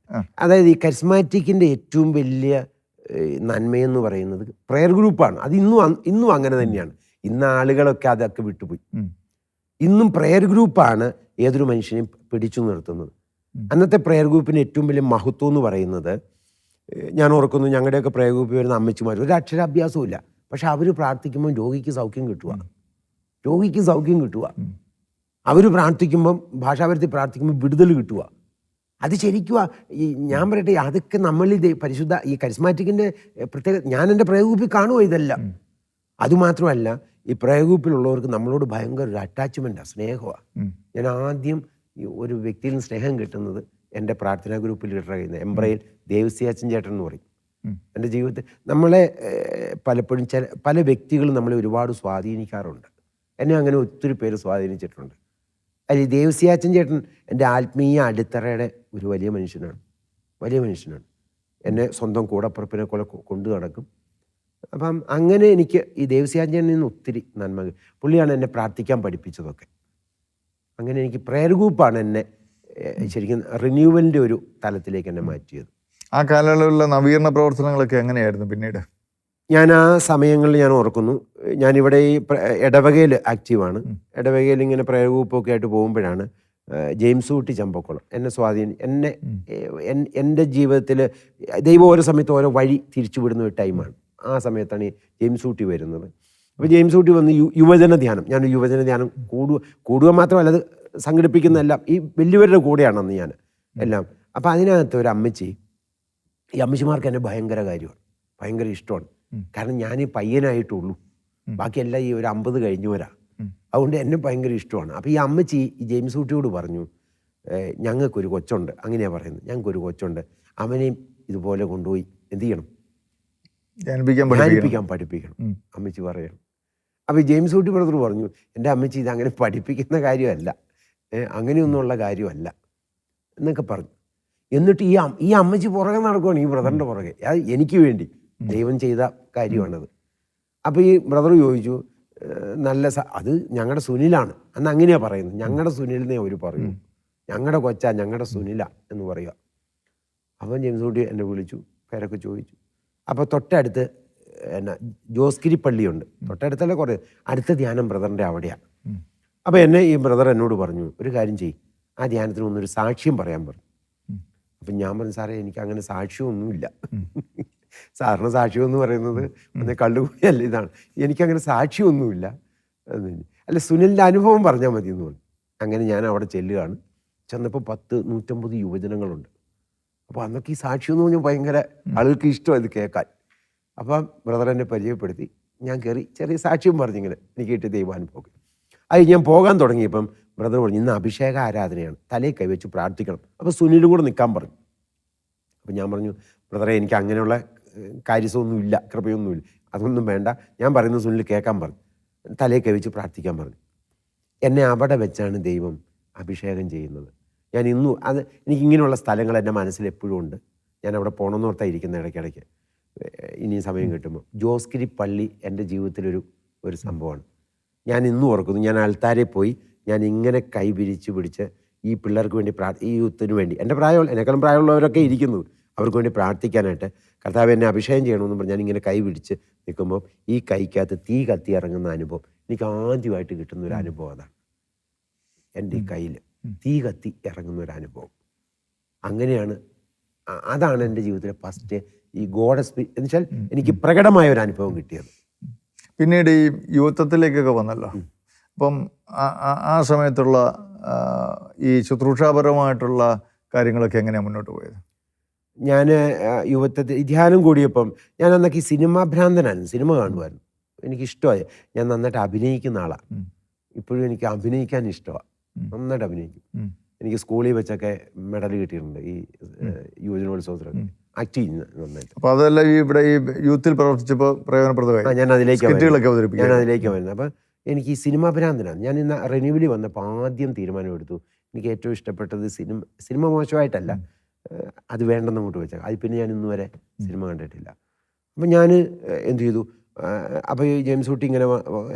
അതായത് ഈ കരിസ്മാറ്റിക്കിൻ്റെ ഏറ്റവും വലിയ നന്മയെന്ന് പറയുന്നത് പ്രയർ ഗ്രൂപ്പാണ്. അത് ഇന്നും അങ്ങനെ തന്നെയാണ്. ഇന്ന് ആളുകളൊക്കെ അതൊക്കെ വിട്ടുപോയി. ഇന്നും പ്രയർ ഗ്രൂപ്പാണ് ഏതൊരു മനുഷ്യനെയും പിടിച്ചു നിർത്തുന്നത്. അന്നത്തെ പ്രയർ ഗ്രൂപ്പിന് ഏറ്റവും വലിയ മഹത്വം എന്ന് പറയുന്നത്, ഞാൻ ഓർക്കുന്നു, ഞങ്ങളുടെയൊക്കെ പ്രയർ ഗ്രൂപ്പിൽ വരുന്ന അമ്മച്ചിമാർ ഒരു അക്ഷരാഭ്യാസവും ഇല്ല, പക്ഷെ അവർ പ്രാർത്ഥിക്കുമ്പോൾ രോഗിക്ക് സൗഖ്യം കിട്ടുക. അവർ പ്രാർത്ഥിക്കുമ്പം, ഭാഷാപരത്തിൽ പ്രാർത്ഥിക്കുമ്പോൾ വിടുതൽ കിട്ടുക. അത് ശരിക്കും ഞാൻ പറയട്ടെ, അതൊക്കെ നമ്മളിത് പരിശുദ്ധ ഈ കരിസ്മാറ്റിക്കിൻ്റെ പ്രത്യേക. ഞാൻ എൻ്റെ പ്രയർ ഗ്രൂപ്പിൽ കാണുമോ ഇതെല്ലാം. അതുമാത്രമല്ല, ഈ പ്രയർ ഗ്രൂപ്പിലുള്ളവർക്ക് നമ്മളോട് ഭയങ്കര ഒരു അറ്റാച്ച്മെൻറ്റാണ്, സ്നേഹമാണ്. ഞാൻ ആദ്യം ഒരു വ്യക്തിയിൽ നിന്ന് സ്നേഹം കിട്ടുന്നത് എൻ്റെ പ്രാർത്ഥനാ ഗ്രൂപ്പിൽ കഴിയുന്ന എംബ്രയിൽ ദേവസ്യാച്ചൻ ചേട്ടൻ എന്ന് പറയും. എൻ്റെ ജീവിതത്തിൽ നമ്മളെ പലപ്പോഴും പല വ്യക്തികളും നമ്മളെ ഒരുപാട് സ്വാധീനിക്കാറുണ്ട്. എന്നെ അങ്ങനെ ഒത്തിരി പേര് സ്വാധീനിച്ചിട്ടുണ്ട്. അതിൽ ദേവസ്യാച്ചൻ ചേട്ടൻ എൻ്റെ ആത്മീയ അടിത്തറയുടെ ഒരു വലിയ മനുഷ്യനാണ്. എന്നെ സ്വന്തം കൂടപ്പുറപ്പിനെ പോലെ കൊണ്ടു നടക്കും. അപ്പം അങ്ങനെ എനിക്ക് ഈ ദേവസ്യാച്ചൻ ചേട്ടനിൽ നിന്ന് ഒത്തിരി നന്മ. പുള്ളിയാണ് എന്നെ പ്രാർത്ഥിക്കാൻ പഠിപ്പിച്ചതൊക്കെ. അങ്ങനെ എനിക്ക് പ്രയർ ഗ്രൂപ്പാണ് എന്നെ ശരിക്കും റിന്യൂവലിൻ്റെ ഒരു തലത്തിലേക്ക് എന്നെ മാറ്റിയത്. ആ കാലയളവിലുള്ള നവീകരണ പ്രവർത്തനങ്ങളൊക്കെ എങ്ങനെയായിരുന്നു പിന്നീട്? ഞാൻ ആ സമയങ്ങളിൽ ഞാൻ ഓർക്കുന്നു, ഞാനിവിടെ ഈ ഇടവകയിൽ ആക്റ്റീവാണ്. ഇടവകയിൽ ഇങ്ങനെ പ്രയർ ഗ്രൂപ്പൊക്കെ ആയിട്ട് പോകുമ്പോഴാണ് ജെയിംസ് കുട്ടി ചമ്പക്കുളം എൻ്റെ ജീവിതത്തിൽ ദൈവം ഓരോ സമയത്ത് ഓരോ വഴി തിരിച്ചു വിടുന്ന ഒരു ടൈമാണ്. ആ സമയത്താണ് ഈ ജെയിംസ് കുട്ടി വരുന്നത്. അപ്പോൾ ജെയിംസ് കുട്ടി വന്ന് യുവജന ധ്യാനം, ഞാൻ യുവജന ധ്യാനം കൂടുക മാത്രമല്ല, അത് സംഘടിപ്പിക്കുന്നതെല്ലാം ഈ വലിയവരുടെ കൂടെയാണെന്ന് ഞാൻ എല്ലാം. അപ്പോൾ അതിനകത്ത് ഒരു അമ്മച്ചി, ഈ അമ്മച്ചിമാർക്ക് എന്നെ ഭയങ്കര കാര്യമാണ്, ഭയങ്കര ഇഷ്ടമാണ്. കാരണം ഞാൻ ഈ പയ്യനായിട്ടുള്ളൂ, ബാക്കിയെല്ലാം ഈ ഒരു 50 കഴിഞ്ഞവരാ. അതുകൊണ്ട് എന്നെ ഭയങ്കര ഇഷ്ടമാണ്. അപ്പോൾ ഈ അമ്മച്ചി ഈ ജെയിംസ് കുട്ടിയോട് പറഞ്ഞു, ഞങ്ങൾക്കൊരു കൊച്ചുണ്ട്, അങ്ങനെയാണ് പറയുന്നത്, ഞങ്ങൾക്കൊരു കൊച്ചുണ്ട്, അവനെയും ഇതുപോലെ കൊണ്ടുപോയി എന്ത് ചെയ്യണം, ധ്യാനിപ്പിക്കാൻ പഠിപ്പിക്കണം അമ്മച്ചി പറയണം. അപ്പോൾ ഈ ജെയിംസ് കുട്ടി ബ്രദർ പറഞ്ഞു, എൻ്റെ അമ്മച്ചി ഇതങ്ങനെ പഠിപ്പിക്കുന്ന കാര്യമല്ല, അങ്ങനെയൊന്നുമുള്ള കാര്യമല്ല എന്നൊക്കെ പറഞ്ഞു. എന്നിട്ട് ഈ അമ്മച്ചി പുറകെ നടക്കുകയാണ്, ഈ ബ്രദറിൻ്റെ പുറകെ. അത് എനിക്ക് വേണ്ടി ദൈവം ചെയ്ത കാര്യമാണത്. അപ്പോൾ ഈ ബ്രദർ ചോദിച്ചു, നല്ല അത് ഞങ്ങളുടെ സുനിലാണ്, അന്ന് അങ്ങനെയാണ് പറയുന്നത്, ഞങ്ങളുടെ സുനിലിനെ അവർ പറയൂ, ഞങ്ങളുടെ കൊച്ചാ, ഞങ്ങളുടെ സുനില എന്ന് പറയുക. അപ്പം ജെയിംസ് കുട്ടി എന്നെ വിളിച്ചു, പേരൊക്കെ ചോദിച്ചു. അപ്പോൾ തൊട്ടടുത്ത് ജോസ്ഗിരി പള്ളിയുണ്ട്, തൊട്ടടുത്തല്ല, കുറേ അടുത്ത ധ്യാനം ബ്രദറിൻ്റെ അവിടെയാണ്. അപ്പോൾ ഈ ബ്രദർ എന്നോട് പറഞ്ഞു, ഒരു കാര്യം ചെയ്യും, ആ ധ്യാനത്തിന് ഒന്നൊരു സാക്ഷ്യം പറയാൻ പറഞ്ഞു. അപ്പം ഞാൻ പറഞ്ഞു, സാറേ എനിക്ക് അങ്ങനെ സാക്ഷ്യമൊന്നുമില്ല, സാറിന് സാക്ഷ്യം എന്ന് പറയുന്നത് ഒന്ന് കള്ളുകൂടിയല്ല, ഇതാണ്, എനിക്കങ്ങനെ സാക്ഷ്യമൊന്നുമില്ല. അല്ല, സുനിലിൻ്റെ അനുഭവം പറഞ്ഞാൽ മതി എന്ന് പറഞ്ഞു. അങ്ങനെ ഞാൻ അവിടെ ചെല്ലുകയാണ്. ചെന്നപ്പോൾ 150 യുവജനങ്ങളുണ്ട്. അപ്പോൾ അന്നൊക്കെ ഈ സാക്ഷ്യം എന്ന് പറഞ്ഞാൽ ഭയങ്കര ആളുകൾക്ക് ഇഷ്ടമാണ് ഇത് കേൾക്കാൻ. അപ്പം ബ്രദർ എന്നെ പരിചയപ്പെടുത്തി, ഞാൻ കയറി ചെറിയ സാക്ഷ്യം പറഞ്ഞിങ്ങനെ എനിക്ക് കിട്ടിയ ദൈവാനുഭവം. അത് ഞാൻ പോകാൻ തുടങ്ങിയപ്പം ബ്രദർ പറഞ്ഞു, ഇന്ന് അഭിഷേക ആരാധനയാണ്, തലയിൽ കൈവച്ച് പ്രാർത്ഥിക്കണം. അപ്പോൾ സുനിലും കൂടെ നിൽക്കാൻ പറഞ്ഞു. അപ്പം ഞാൻ പറഞ്ഞു, ബ്രദറെ എനിക്ക് അങ്ങനെയുള്ള കാര്യസമൊന്നുമില്ല, കൃപയൊന്നുമില്ല, അതൊന്നും വേണ്ട, ഞാൻ പറയുന്നത് സുനിൽ കേൾക്കാൻ പറഞ്ഞു, തലയിൽ കൈവച്ച് പ്രാർത്ഥിക്കാൻ പറഞ്ഞു. എന്നെ അവിടെ വെച്ചാണ് ദൈവം അഭിഷേകം ചെയ്യുന്നത്. ഞാൻ ഇന്നും എനിക്കിങ്ങനെയുള്ള സ്ഥലങ്ങൾ എൻ്റെ മനസ്സിൽ എപ്പോഴും ഉണ്ട്. ഞാൻ അവിടെ പോകണമെന്ന് ഓർത്താണ് ഇരിക്കുന്ന ഇടയ്ക്കിടയ്ക്ക്, ഇനിയും സമയം കിട്ടുമ്പോൾ. ജോസ്ഗിരി പള്ളി എൻ്റെ ജീവിതത്തിലൊരു സംഭവമാണ്. ഞാൻ ഇന്നും ഓർക്കുന്നു, ഞാൻ ആൾത്താരെ പോയി ഞാൻ ഇങ്ങനെ കൈ പിടിച്ച് ഈ പിള്ളേർക്ക് വേണ്ടി ഈ യൂത്തിന് വേണ്ടി, എൻ്റെ എന്നെക്കാളും പ്രായമുള്ളവരൊക്കെ ഇരിക്കുന്നത്, അവർക്ക് വേണ്ടി പ്രാർത്ഥിക്കാനായിട്ട് കർത്താവ് എന്നെ അഭിഷേകം ചെയ്യണമെന്ന് പറഞ്ഞ് ഞാനിങ്ങനെ കൈ പിടിച്ച് നിൽക്കുമ്പോൾ ഈ കൈക്കകത്ത് തീ കത്തി ഇറങ്ങുന്ന അനുഭവം എനിക്ക് ആദ്യമായിട്ട് കിട്ടുന്ന ഒരു അനുഭവം അതാണ്. എൻ്റെ ഈ കയ്യിൽ തീ കത്തി ഇറങ്ങുന്ന ഒരു അനുഭവം. അങ്ങനെയാണ്, അതാണ് എൻ്റെ ജീവിതത്തിലെ ഫസ്റ്റ് ഈ ഗോഡ് സ്പിരിറ്റ് എന്ന് വെച്ചാൽ എനിക്ക് പ്രകടമായ ഒരു അനുഭവം കിട്ടിയത്. പിന്നീട് ഈ യുവത്വത്തിലേക്കൊക്കെ വന്നല്ലോ, അപ്പം ആ സമയത്തുള്ള ഈ ശുശ്രൂഷാപരമായിട്ടുള്ള കാര്യങ്ങളൊക്കെ എങ്ങനെയാണ് മുന്നോട്ട് പോയത്? ഞാൻ യുവത്വത്തിൽ ധ്യാനം കൂടിയപ്പം ഞാൻ അന്നൊക്കെ ഈ സിനിമാ ഭ്രാന്തനായിരുന്നു, സിനിമ കാണുമായിരുന്നു, എനിക്കിഷ്ടമായി. ഞാൻ നന്നായിട്ട് അഭിനയിക്കുന്ന ആളാണ്, ഇപ്പോഴും എനിക്ക് അഭിനയിക്കാൻ ഇഷ്ടമാണ്, നന്നായിട്ട് അഭിനയിക്കും. എനിക്ക് സ്കൂളിൽ വെച്ചൊക്കെ മെഡൽ കിട്ടിയിട്ടുണ്ട് ഈ യുവജനോത്സവത്തിലൊക്കെ ആക്ട് ചെയ്യുന്ന നന്നായിട്ട്. അപ്പോൾ അതെല്ലാം ഇവിടെ ഈ യൂത്തിൽ പ്രവർത്തിച്ചപ്പോൾ പ്രയോജനപ്രദമായി. ഞാൻ അതിലേക്ക് വരുന്നത്. അപ്പം എനിക്ക് ഈ സിനിമാ ഭ്രാന്തനാണ്. ഞാൻ ഇന്ന് റിന്യൂവലിൽ വന്നപ്പോൾ ആദ്യം തീരുമാനമെടുത്തു, എനിക്ക് ഏറ്റവും ഇഷ്ടപ്പെട്ടത് സിനിമ മോശമായിട്ടല്ല, അത് വേണ്ടെന്ന് അങ്ങോട്ട് വെച്ചാൽ അത് പിന്നെ ഞാൻ ഇന്ന് വരെ സിനിമ കണ്ടിട്ടില്ല. അപ്പം ഞാൻ എന്ത് ചെയ്തു, അപ്പോൾ ഈ ജെയിംസ് കുട്ടി ഇങ്ങനെ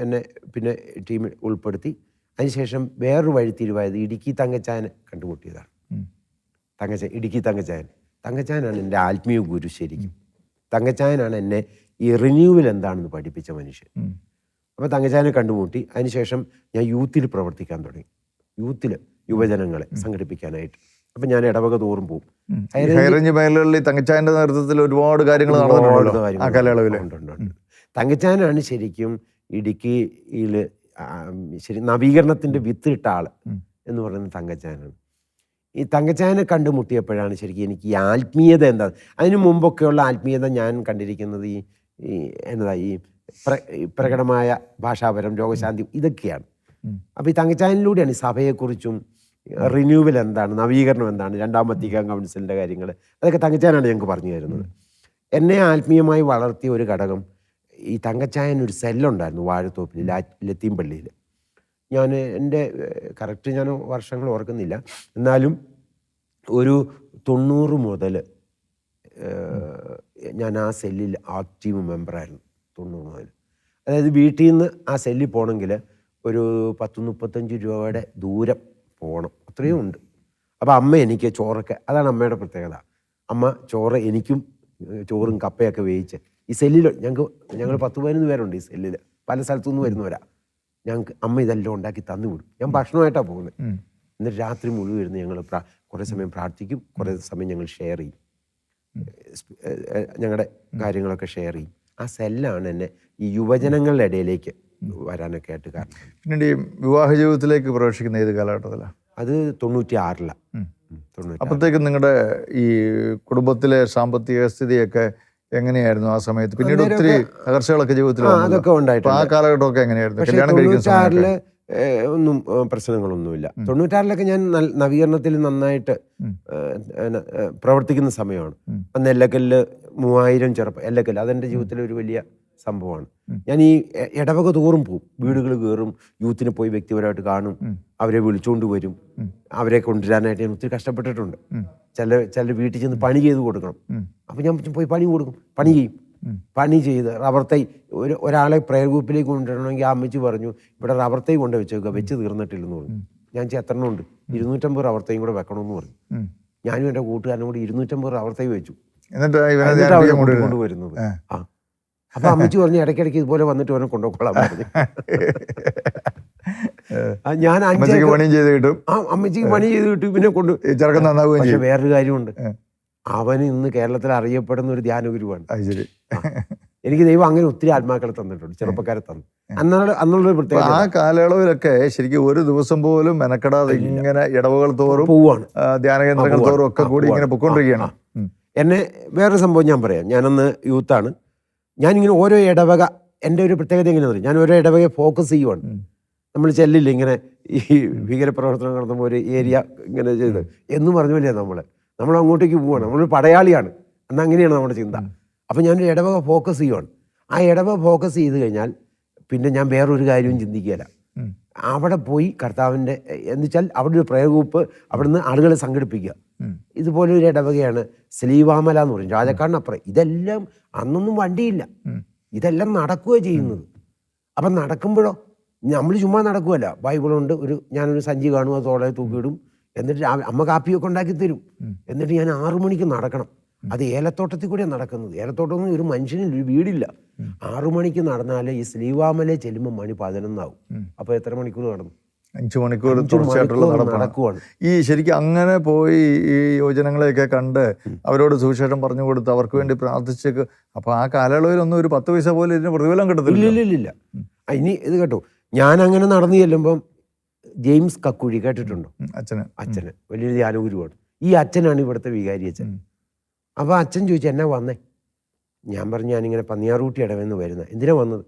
എന്നെ പിന്നെ ടീമിൽ ഉൾപ്പെടുത്തി. അതിനുശേഷം വേറൊരു വഴിത്തിരിവായത് ഇടുക്കി തങ്കച്ചായനെ കണ്ടുമുട്ടിയതാണ്. ഇടുക്കി തങ്കച്ചായനാണ് എൻ്റെ ആത്മീയ ഗുരു. ശരിക്കും തങ്കച്ചായനാണ് എന്നെ ഈ റിന്യൂവൽ എന്താണെന്ന് പഠിപ്പിച്ച മനുഷ്യൻ. അപ്പോൾ തങ്കച്ചായനെ കണ്ടുമുട്ടി. അതിനുശേഷം ഞാൻ യൂത്തിൽ പ്രവർത്തിക്കാൻ തുടങ്ങി, യുവജനങ്ങളെ സംഘടിപ്പിക്കാനായിട്ട്. അപ്പം ഞാൻ ഇടവക തോറും പോകും. തങ്കച്ചായന്റെ നേതൃത്വത്തിൽ ഒരുപാട് കാര്യങ്ങൾ തങ്കച്ചായനാണ് ശരിക്കും ഇടുക്കിയിൽ നവീകരണത്തിൻ്റെ വിത്തിട്ട ആള് എന്ന് പറയുന്നത് തങ്കച്ചായനാണ്. ഈ തങ്കച്ചായനെ കണ്ടുമുട്ടിയപ്പോഴാണ് ശരിക്കും എനിക്ക് ഈ ആത്മീയത എന്താ, അതിനു മുമ്പൊക്കെയുള്ള ആത്മീയത ഞാൻ കണ്ടിരിക്കുന്നത് ഈ പ്രകടമായ ഭാഷാപരം, രോഗശാന്തി, ഇതൊക്കെയാണ്. അപ്പോൾ ഈ തങ്കച്ചായനിലൂടെയാണ് ഈ സഭയെക്കുറിച്ചും റിന്യൂവൽ എന്താണ്, നവീകരണം എന്താണ്, രണ്ടാം വത്തിക്കാൻ കൗൺസിലിൻ്റെ കാര്യങ്ങൾ, അതൊക്കെ തങ്കച്ചായനാണ് ഞങ്ങൾക്ക് പറഞ്ഞു തരുന്നത്. എന്നെ ആത്മീയമായി വളർത്തിയ ഒരു ഘടകം, ഈ തങ്കച്ചായൻ ഒരു സെല്ലുണ്ടായിരുന്നു വാഴത്തോപ്പിൽ, ലത്തീൻ പള്ളിയിൽ. എൻ്റെ കറക്റ്റ് ഞാൻ വർഷങ്ങൾ ഓർക്കുന്നില്ല, എന്നാലും ഒരു 90 മുതൽ ഞാൻ ആ സെല്ലിൽ ആക്റ്റീവ് മെമ്പറായിരുന്നു. 90 മുതൽ, അതായത് വീട്ടിൽ നിന്ന് ആ സെല്ലിൽ പോകണമെങ്കിൽ ഒരു 10-35 രൂപയുടെ ദൂരം പോകണം, അത്രയും ഉണ്ട്. അപ്പോൾ അമ്മ എനിക്ക് ചോറൊക്കെ, അതാണ് അമ്മയുടെ പ്രത്യേകത, അമ്മ ചോറ് എനിക്കും ചോറും കപ്പയൊക്കെ വേവിച്ച് ഈ സെല്ലിൽ ഞങ്ങൾ 10-15 പേരുണ്ട് ഈ സെല്ലിൽ, പല സ്ഥലത്തുനിന്ന് വരുന്നവരാ. ഞങ്ങൾക്ക് അമ്മ ഇതെല്ലാം ഉണ്ടാക്കി തന്നു വിടും. ഞാൻ ഭക്ഷണമായിട്ടാണ് പോകുന്നത്. എന്നിട്ട് രാത്രി മുഴുവൻ ഇരുന്ന് ഞങ്ങൾ കുറേ സമയം പ്രാർത്ഥിക്കും, കുറേ സമയം ഞങ്ങൾ ഷെയർ ചെയ്യും, ഞങ്ങളുടെ കാര്യങ്ങളൊക്കെ ഷെയർ ചെയ്യും. ആ സെല്ലാണ് എന്നെ ഈ യുവജനങ്ങളുടെ ഇടയിലേക്ക് വരാനൊക്കെ ആയിട്ട് കാരണം. പിന്നീട് ഈ വിവാഹ ജീവിതത്തിലേക്ക് പ്രവേശിക്കുന്ന ഏത് കാലഘട്ടത്തിലാണ്? അത് 96-ലാണ്. അപ്പോഴത്തേക്കും നിങ്ങളുടെ ഈ കുടുംബത്തിലെ സാമ്പത്തിക സ്ഥിതിയൊക്കെ എങ്ങനെയായിരുന്നു ആ സമയത്ത്? പിന്നീട് ഒത്തിരി തകർച്ചകളൊക്കെ ജീവിതത്തിൽ അതൊക്കെ ഉണ്ടായിട്ടുണ്ട്. ആ കാലഘട്ടമൊക്കെ എങ്ങനെയായിരുന്നു? കല്യാണം കഴിക്കുന്ന സമയത്ത് ഒന്നും പ്രശ്നങ്ങളൊന്നുമില്ല. 96-ലൊക്കെ ഞാൻ നവീകരണത്തിൽ നന്നായിട്ട് പ്രവർത്തിക്കുന്ന സമയമാണ്. അന്ന് എല്ലക്കല്ല് 3000 എല്ലക്കല്ല് അതെൻ്റെ ജീവിതത്തിലെ ഒരു വലിയ സംഭവമാണ്. ഞാൻ ഈ ഇടവക തോറും പോവും, വീടുകൾ കയറും, യൂത്തിനെ പോയി വ്യക്തിപരമായിട്ട് കാണും, അവരെ വിളിച്ചുകൊണ്ട് വരും, അവരെ കൊണ്ടുവരാനായിട്ട് ഞാൻ ഒത്തിരി കഷ്ടപ്പെട്ടിട്ടുണ്ട്. ചില വീട്ടിൽ ചെന്ന് പണി ചെയ്ത് കൊടുക്കണം. അപ്പം ഞാൻ പോയി പണി കൊടുക്കും, പണി ചെയ്യും. പണി ചെയ്ത് റബ്ബർ തൈ ഒരാളെ പ്രയർ ഗ്രൂപ്പിലേക്ക് കൊണ്ടുവരണമെങ്കിൽ ആ അമ്മച്ചി പറഞ്ഞു ഇവിടെ റബ്ബർ തൈ കൊണ്ട് വെച്ചേക്കുക, വെച്ച് തീർന്നിട്ടില്ലെന്ന് പറഞ്ഞു. ഞാൻ എത്രണ്ണം ഉണ്ട്, 250 റബ്ബർ തൈയും കൂടെ വെക്കണമെന്ന് പറഞ്ഞു. ഞാനും എൻ്റെ കൂട്ടുകാരനും കൂടി 250 റബ്ബർ തൈ വെച്ചു. എന്നിട്ട് കൊണ്ടുവരുന്നത്. അപ്പൊ അമ്മച്ചി പറഞ്ഞു ഇടയ്ക്കിടയ്ക്ക് ഇതുപോലെ വന്നിട്ട് അവനെ കൊണ്ടുപോയിക്കോളാൻ പറഞ്ഞു. ഞാൻ അമ്മച്ചിക്ക് പണി ചെയ്ത് കിട്ടും, പിന്നെ കൊണ്ട്. പക്ഷെ വേറൊരു കാര്യമുണ്ട്, അവന് ഇന്ന് കേരളത്തിൽ അറിയപ്പെടുന്ന ഒരു ധ്യാനഗുരുവാണ്. എനിക്ക് ദൈവം അങ്ങനെ ഒത്തിരി ആത്മാക്കളെ തന്നിട്ടുണ്ട്, ചെറുപ്പക്കാരെ തന്നു. അന്നുള്ളൊരു പ്രത്യേകത ആ കാലയളവിലൊക്കെ ശരിക്കും ഒരു ദിവസം പോലും മെനക്കെടാതെ ഇങ്ങനെ ഇടവകൾ തോറും പോവാണ്, ധ്യാന കേന്ദ്രങ്ങൾ തോറും ഒക്കെ കൂടി ഇങ്ങനെ പൊയ്ക്കൊണ്ടിരിക്കുകയാണ്. എന്നെ വേറൊരു സംഭവം ഞാൻ പറയാം. ഞാനന്ന് യൂത്താണ്. ഞാനിങ്ങനെ ഓരോ ഇടവക, എൻ്റെ ഒരു പ്രത്യേകത എങ്ങനെയാണെന്ന് പറയും, ഞാൻ ഓരോ ഇടവകയെ ഫോക്കസ് ചെയ്യുവാണ്. നമ്മൾ ചെല്ലില്ല ഇങ്ങനെ ഈ ഭീകരപ്രവർത്തനം നടത്തുമ്പോൾ ഒരു ഏരിയ ഇങ്ങനെ ചെയ്ത് എന്ന് പറഞ്ഞല്ലേ നമ്മൾ അങ്ങോട്ടേക്ക് പോവാണ്, നമ്മളൊരു പടയാളിയാണ് എന്നാൽ അങ്ങനെയാണ് നമ്മുടെ ചിന്ത. അപ്പം ഞാനൊരു ഇടവക ഫോക്കസ് ചെയ്യുവാണ്. ആ ഇടവക ഫോക്കസ് ചെയ്ത് കഴിഞ്ഞാൽ പിന്നെ ഞാൻ വേറൊരു കാര്യവും ചിന്തിക്കുകയില്ല. അവിടെ പോയി കർത്താവിൻ്റെ എന്ന് വെച്ചാൽ അവിടെ ഒരു പ്രയർ ഗ്രൂപ്പ്, അവിടെ നിന്ന് ആളുകളെ സംഘടിപ്പിക്കുക. ഇതുപോലെ ഒരു ഇടവകയാണ് സ്ലീവാമല എന്ന് പറയും, രാജക്കാടിനപ്പുറം. ഇതെല്ലാം അന്നൊന്നും വണ്ടിയില്ല, ഇതെല്ലാം നടക്കുകയാണ് ചെയ്യുന്നത്. അപ്പം നടക്കുമ്പോഴോ നമ്മൾ ചുമ്മാ നടക്കുകയല്ല, ബൈബിളുണ്ട്, ഞാനൊരു സഞ്ചി കാണും, അത് തോളെ തൂക്കിയിടും, എന്നിട്ട് അമ്മ കാപ്പിയൊക്കെ ഉണ്ടാക്കി തരും. എന്നിട്ട് ഞാൻ 6 മണിക്ക് നടക്കണം. അത് ഏലത്തോട്ടത്തിൽ കൂടെയാണ് നടക്കുന്നത്. ഏലത്തോട്ടമൊന്നും ഒരു മനുഷ്യനിൽ ഒരു വീടില്ല. 6 മണിക്ക് നടന്നാലേ ഈ സ്ലീവാമലയെ ചെല്ലുമ്പോൾ മണി 11 ആവും. അപ്പോൾ എത്ര മണിക്കൂർ നടന്നു? 5 മണിക്കൂർ നടക്കുവാണ്. ഈ ശരിക്കും അങ്ങനെ പോയി ഈ യുവജനങ്ങളെയൊക്കെ കണ്ട് അവരോട് സുവിശേഷം പറഞ്ഞു കൊടുത്ത് അവർക്ക് വേണ്ടി പ്രാർത്ഥിച്ചേക്ക്. അപ്പൊ ആ കാലയളവിലൊന്നും ഒരു 10 പൈസ പോലും ഇതിന് പ്രതിഫലം കിട്ടത്തില്ല. ഇല്ല. ഇനി ഇത് കേട്ടോ, ഞാൻ അങ്ങനെ നടന്നു ചെല്ലുമ്പം ജെയിംസ് കക്കുഴി കേട്ടിട്ടുണ്ടോ? അച്ഛന് വലിയൊരു ധ്യാനഗുരുവാണ്. ഈ അച്ഛനാണ് ഇവിടുത്തെ വികാരി അച്ഛൻ. അപ്പോൾ അച്ഛൻ ചോദിച്ചു എന്നാ വന്നേ? ഞാൻ പറഞ്ഞു ഞാനിങ്ങനെ പന്നിയാറൂട്ടി ഇടവെന്ന് വരുന്നത്. എന്തിനാ വന്നത്?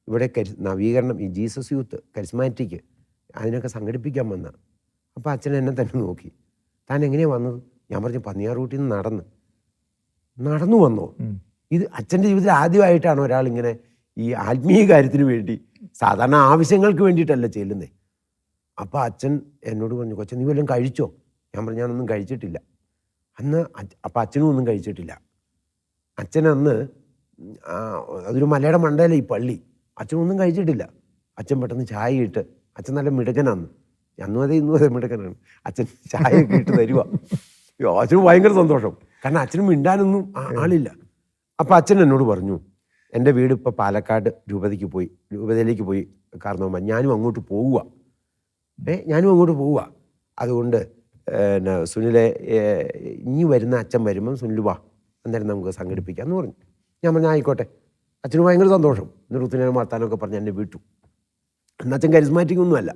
ഇവിടെ നവീകരണം, ഈ ജീസസ് യൂത്ത് കരിസ്മാറ്റിക് അതിനൊക്കെ സംഘടിപ്പിക്കാൻ വന്ന. അപ്പോൾ അച്ഛൻ എന്നെ തന്നെ നോക്കി, താൻ എങ്ങനെയാണ് വന്നത്? ഞാൻ പറഞ്ഞു പന്നിയാറൂട്ടിൽ നിന്ന് നടന്നു വന്നോ? ഇത് അച്ഛൻ്റെ ജീവിതത്തിൽ ആദ്യമായിട്ടാണ് ഒരാളിങ്ങനെ ഈ ആത്മീയ കാര്യത്തിന് വേണ്ടി, സാധാരണ ആവശ്യങ്ങൾക്ക് വേണ്ടിയിട്ടല്ല ചെല്ലുന്നത്. അപ്പോൾ അച്ഛൻ എന്നോട് പറഞ്ഞു, കൊച്ചൻ നീ വല്ലതും കഴിച്ചോ? ഞാൻ പറഞ്ഞു ഞാനൊന്നും കഴിച്ചിട്ടില്ല അന്ന്. അപ്പം അച്ഛനും ഒന്നും കഴിച്ചിട്ടില്ല. അച്ഛനന്ന് അതൊരു മലയുടെ മണ്ടയില ഈ പള്ളി. അച്ഛനൊന്നും കഴിച്ചിട്ടില്ല. അച്ഛൻ പെട്ടെന്ന് ചായ ഇട്ട്, അച്ഛൻ നല്ല മിടുക്കനാന്ന്, അന്നും ഇന്നും മിടുക്കനാണ്. അച്ഛൻ ചായയൊക്കെ ഇട്ട് തരുക. അച്ഛന് ഭയങ്കര സന്തോഷം, കാരണം അച്ഛന് മിണ്ടാനൊന്നും ആളില്ല. അപ്പം അച്ഛൻ എന്നോട് പറഞ്ഞു, എൻ്റെ വീട് ഇപ്പോൾ പാലക്കാട് രൂപതയിലേക്ക് പോയി കാരണവന്മാർ, ഞാനും അങ്ങോട്ട് പോവുക. അതുകൊണ്ട് സുനിലെ ഇനി വരുന്ന അച്ഛൻ വരുമ്പം സുനിൽ വാ, അന്നേരം നമുക്ക് സംഘടിപ്പിക്കാം എന്ന് പറഞ്ഞു. ഞാൻ പറഞ്ഞു ആയിക്കോട്ടെ. അച്ഛന് ഭയങ്കര സന്തോഷം. എന്നിട്ട് വർത്താനമൊക്കെ പറഞ്ഞ് എന്നെ വിട്ടു. എന്നാൽ അച്ഛൻ കരിസ്മാറ്റിക് ഒന്നുമല്ല.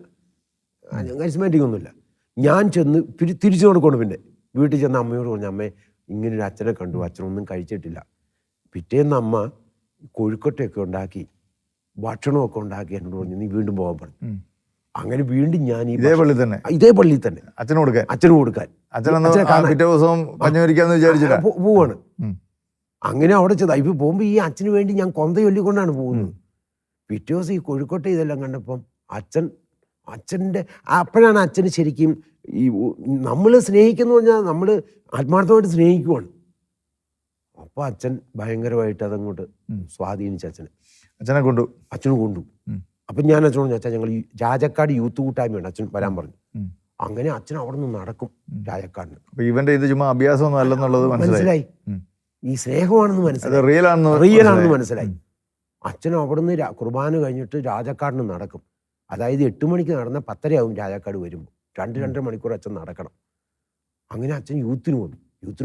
ഞാൻ ചെന്ന് തിരിച്ചു കൊടുക്കണം. പിന്നെ വീട്ടിൽ ചെന്ന് അമ്മയോട് പറഞ്ഞു, അമ്മേ ഇങ്ങനൊരു അച്ഛനെ കണ്ടു, അച്ഛനൊന്നും കഴിച്ചിട്ടില്ല. പിറ്റേന്ന് അമ്മ കൊഴുക്കട്ടയൊക്കെ ഉണ്ടാക്കി ഭക്ഷണമൊക്കെ ഉണ്ടാക്കി എന്നോട് പറഞ്ഞു നീ വീണ്ടും പോകാൻ പറഞ്ഞു. അങ്ങനെ വീണ്ടും ഞാൻ ഇതേ പള്ളിയിൽ തന്നെ അച്ഛന് കൊടുക്കാൻ പോവാണ്. അങ്ങനെ അവിടെ ചെന്ന് ഇപ്പൊ പോകുമ്പോ ഈ അച്ഛന് വേണ്ടി ഞാൻ കൊന്ത ചൊല്ലിക്കൊണ്ടാണ് പോകുന്നത്. പിറ്റേ ദിവസം ഈ കോഴിക്കോട്ടെ ഇതെല്ലാം കണ്ടപ്പം അച്ഛൻ്റെ അപ്പോഴാണ് അച്ഛന് ശരിക്കും ഈ നമ്മൾ സ്നേഹിക്കുന്നു പറഞ്ഞാൽ നമ്മൾ ആത്മാർത്ഥമായിട്ട് സ്നേഹിക്കുവാണ്. അപ്പൊ അച്ഛൻ ഭയങ്കരമായിട്ട് അതങ്ങോട്ട് സ്വാധീനിച്ചു. അച്ഛനെ കൊണ്ടു. അപ്പം ഞാൻ അച്ഛനോട് പറഞ്ഞു, അച്ഛൻ ഞങ്ങൾ ഈ രാജക്കാട് യൂത്ത് കൂട്ടായ്മയുണ്ട്, അച്ഛൻ വരാൻ പറഞ്ഞു. അങ്ങനെ അച്ഛൻ അവിടെ നിന്ന് നടക്കും രാജക്കാടിന്. ഇവന്റെ ഇത് ചുമ്മാ അഭ്യാസമൊന്നും അല്ലെന്നുള്ളത് മനസ്സിലായി. ഈ സ്നേഹമാണെന്ന് മനസ്സിലായി, റിയൽ ആണെന്ന് മനസ്സിലായി. അച്ഛൻ അവിടെ നിന്ന് കുർബാന കഴിഞ്ഞിട്ട് രാജക്കാടിന് നടക്കും. അതായത് 8 മണിക്ക് നടന്ന 10:30 ആവും രാജക്കാട് വരുമ്പോൾ. 2-2.5 മണിക്കൂർ അച്ഛൻ നടക്കണം. അങ്ങനെ അച്ഛൻ യൂത്തിന്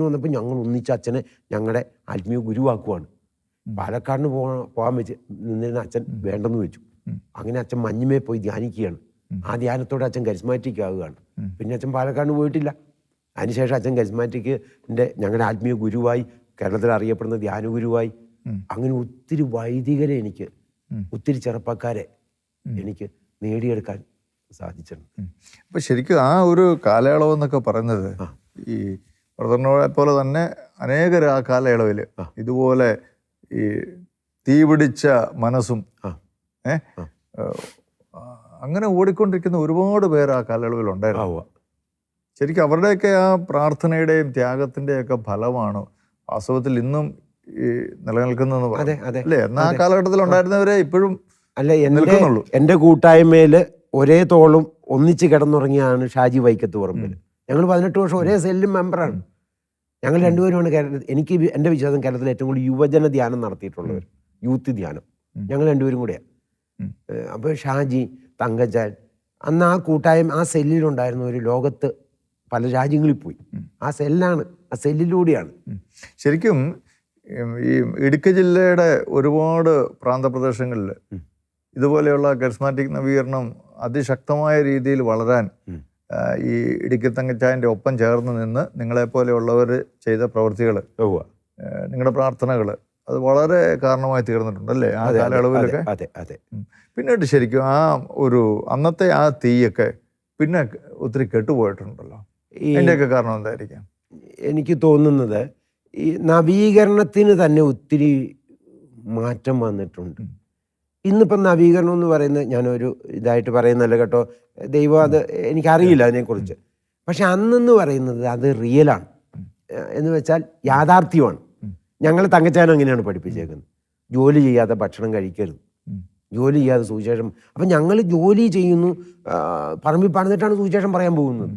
വന്നപ്പോൾ ഞങ്ങൾ ഒന്നിച്ച് അച്ഛനെ ഞങ്ങളുടെ ആത്മീയ ഗുരുവാക്കുവാണ്. പാലക്കാടിന് പോകാൻ വെച്ച് നിന്നിരുന്ന അച്ഛൻ വേണ്ടെന്ന് വെച്ചു. അങ്ങനെ അച്ഛൻ മഞ്ഞുമേ പോയി ധ്യാനിക്കുകയാണ്. ആ ധ്യാനത്തോടെ അച്ഛൻ കരിസ്മാറ്റിക് ആവുകയാണ്. പിന്നെ അച്ഛൻ പാലക്കാടിന് പോയിട്ടില്ല. അതിനുശേഷം അച്ഛൻ കരിസ്മാറ്റിക്കിൻ്റെ ഞങ്ങളുടെ ആത്മീയ ഗുരുവായി കേരളത്തിൽ അറിയപ്പെടുന്ന ധ്യാനഗുരുവായി. അങ്ങനെ ഒത്തിരി വൈദികരെ എനിക്ക്, ഒത്തിരി ചെറുപ്പക്കാരെ എനിക്ക് നേടിയെടുക്കാൻ സാധിച്ചിട്ടുണ്ട്. അപ്പം ശരിക്കും ആ ഒരു കാലയളവ് എന്നൊക്കെ പറയുന്നത് ഈ ബ്രദറിനെ പോലെ തന്നെ അനേകർ ആ കാലയളവിൽ ഇതുപോലെ ഈ തീപിടിച്ച മനസ്സും അങ്ങനെ ഓടിക്കൊണ്ടിരിക്കുന്ന ഒരുപാട് പേര് ആ കാലയളവിലുണ്ടായിരുന്നു. ശരിക്കും അവരുടെയൊക്കെ ആ പ്രാർത്ഥനയുടെയും ത്യാഗത്തിൻ്റെയൊക്കെ ഫലമാണ് വാസ്തവത്തിൽ ഇന്നും ഈ നിലനിൽക്കുന്നതെന്ന് പറഞ്ഞു അല്ലേ? എന്നാൽ ആ കാലഘട്ടത്തിൽ ഉണ്ടായിരുന്നവരെ ഇപ്പോഴും അല്ല എൻ്റെ കൂട്ടായ്മയിൽ ഒരേ തോളും ഒന്നിച്ച് കിടന്നുറങ്ങിയാണ് ഷാജി വൈക്കത്ത് പറമ്പിൽ. ഞങ്ങൾ 18 വർഷം ഒരേ സെല്ലും മെമ്പറാണ്. ഞങ്ങൾ രണ്ടുപേരുമാണ് എനിക്ക് എൻ്റെ വിശ്വാസം കേരളത്തിൽ ഏറ്റവും കൂടുതൽ യുവജന ധ്യാനം നടത്തിയിട്ടുള്ളവർ, യൂത്ത് ധ്യാനം ഞങ്ങൾ രണ്ടുപേരും കൂടെയാണ്. അപ്പോൾ ഷാജി, തങ്കച്ചാൻ, അന്ന് ആ കൂട്ടായ്മ ആ സെല്ലിലുണ്ടായിരുന്ന ഒരു ലോകത്ത് പല രാജ്യങ്ങളിൽ പോയി. ആ സെല്ലാണ്, ആ സെല്ലിലൂടെയാണ്. ശരിക്കും ഈ ഇടുക്കി ജില്ലയുടെ ഒരുപാട് പ്രാന്തപ്രദേശങ്ങളിൽ ഇതുപോലെയുള്ള കരിസ്മാറ്റിക് നവീകരണം അതിശക്തമായ രീതിയിൽ വളരാൻ ഈ ഇടുക്കി തങ്കച്ചായൻ്റെ ഒപ്പം ചേർന്ന് നിന്ന് നിങ്ങളെപ്പോലെയുള്ളവർ ചെയ്ത പ്രവൃത്തികൾ, നിങ്ങളുടെ പ്രാർത്ഥനകൾ അത് വളരെ കാരണമായി തീർന്നിട്ടുണ്ടല്ലേ ആ കാലയളവിലൊക്കെ? പിന്നീട് ശരിക്കും ആ ഒരു അന്നത്തെ ആ തീയൊക്കെ പിന്നെ ഒത്തിരി കെട്ടുപോയിട്ടുണ്ടല്ലോ. അതിൻ്റെയൊക്കെ കാരണം എന്തായിരിക്കാം? എനിക്ക് തോന്നുന്നത് ഈ നവീകരണത്തിന് തന്നെ ഒത്തിരി മാറ്റം വന്നിട്ടുണ്ട്. ഇന്നിപ്പം നവീകരണം എന്ന് പറയുന്നത് ഞാനൊരു ഇതായിട്ട് പറയുന്നല്ല കേട്ടോ, ദൈവം അത് എനിക്കറിയില്ല അതിനെക്കുറിച്ച്. പക്ഷെ അന്നെന്ന് പറയുന്നത് അത് റിയലാണ് എന്ന് വെച്ചാൽ യാഥാർത്ഥ്യമാണ്. ഞങ്ങൾ തങ്കച്ചാൻ അങ്ങനെയാണ് പഠിപ്പിച്ചേക്കുന്നത്. ജോലി ചെയ്യാതെ ഭക്ഷണം കഴിക്കരുത്, ജോലി ചെയ്യാതെ സുവിശേഷം. അപ്പം ഞങ്ങൾ ജോലി ചെയ്യുന്നു, പറമ്പിൽ പണിതിട്ടാണ് സുവിശേഷം പറയാൻ പോകുന്നത്.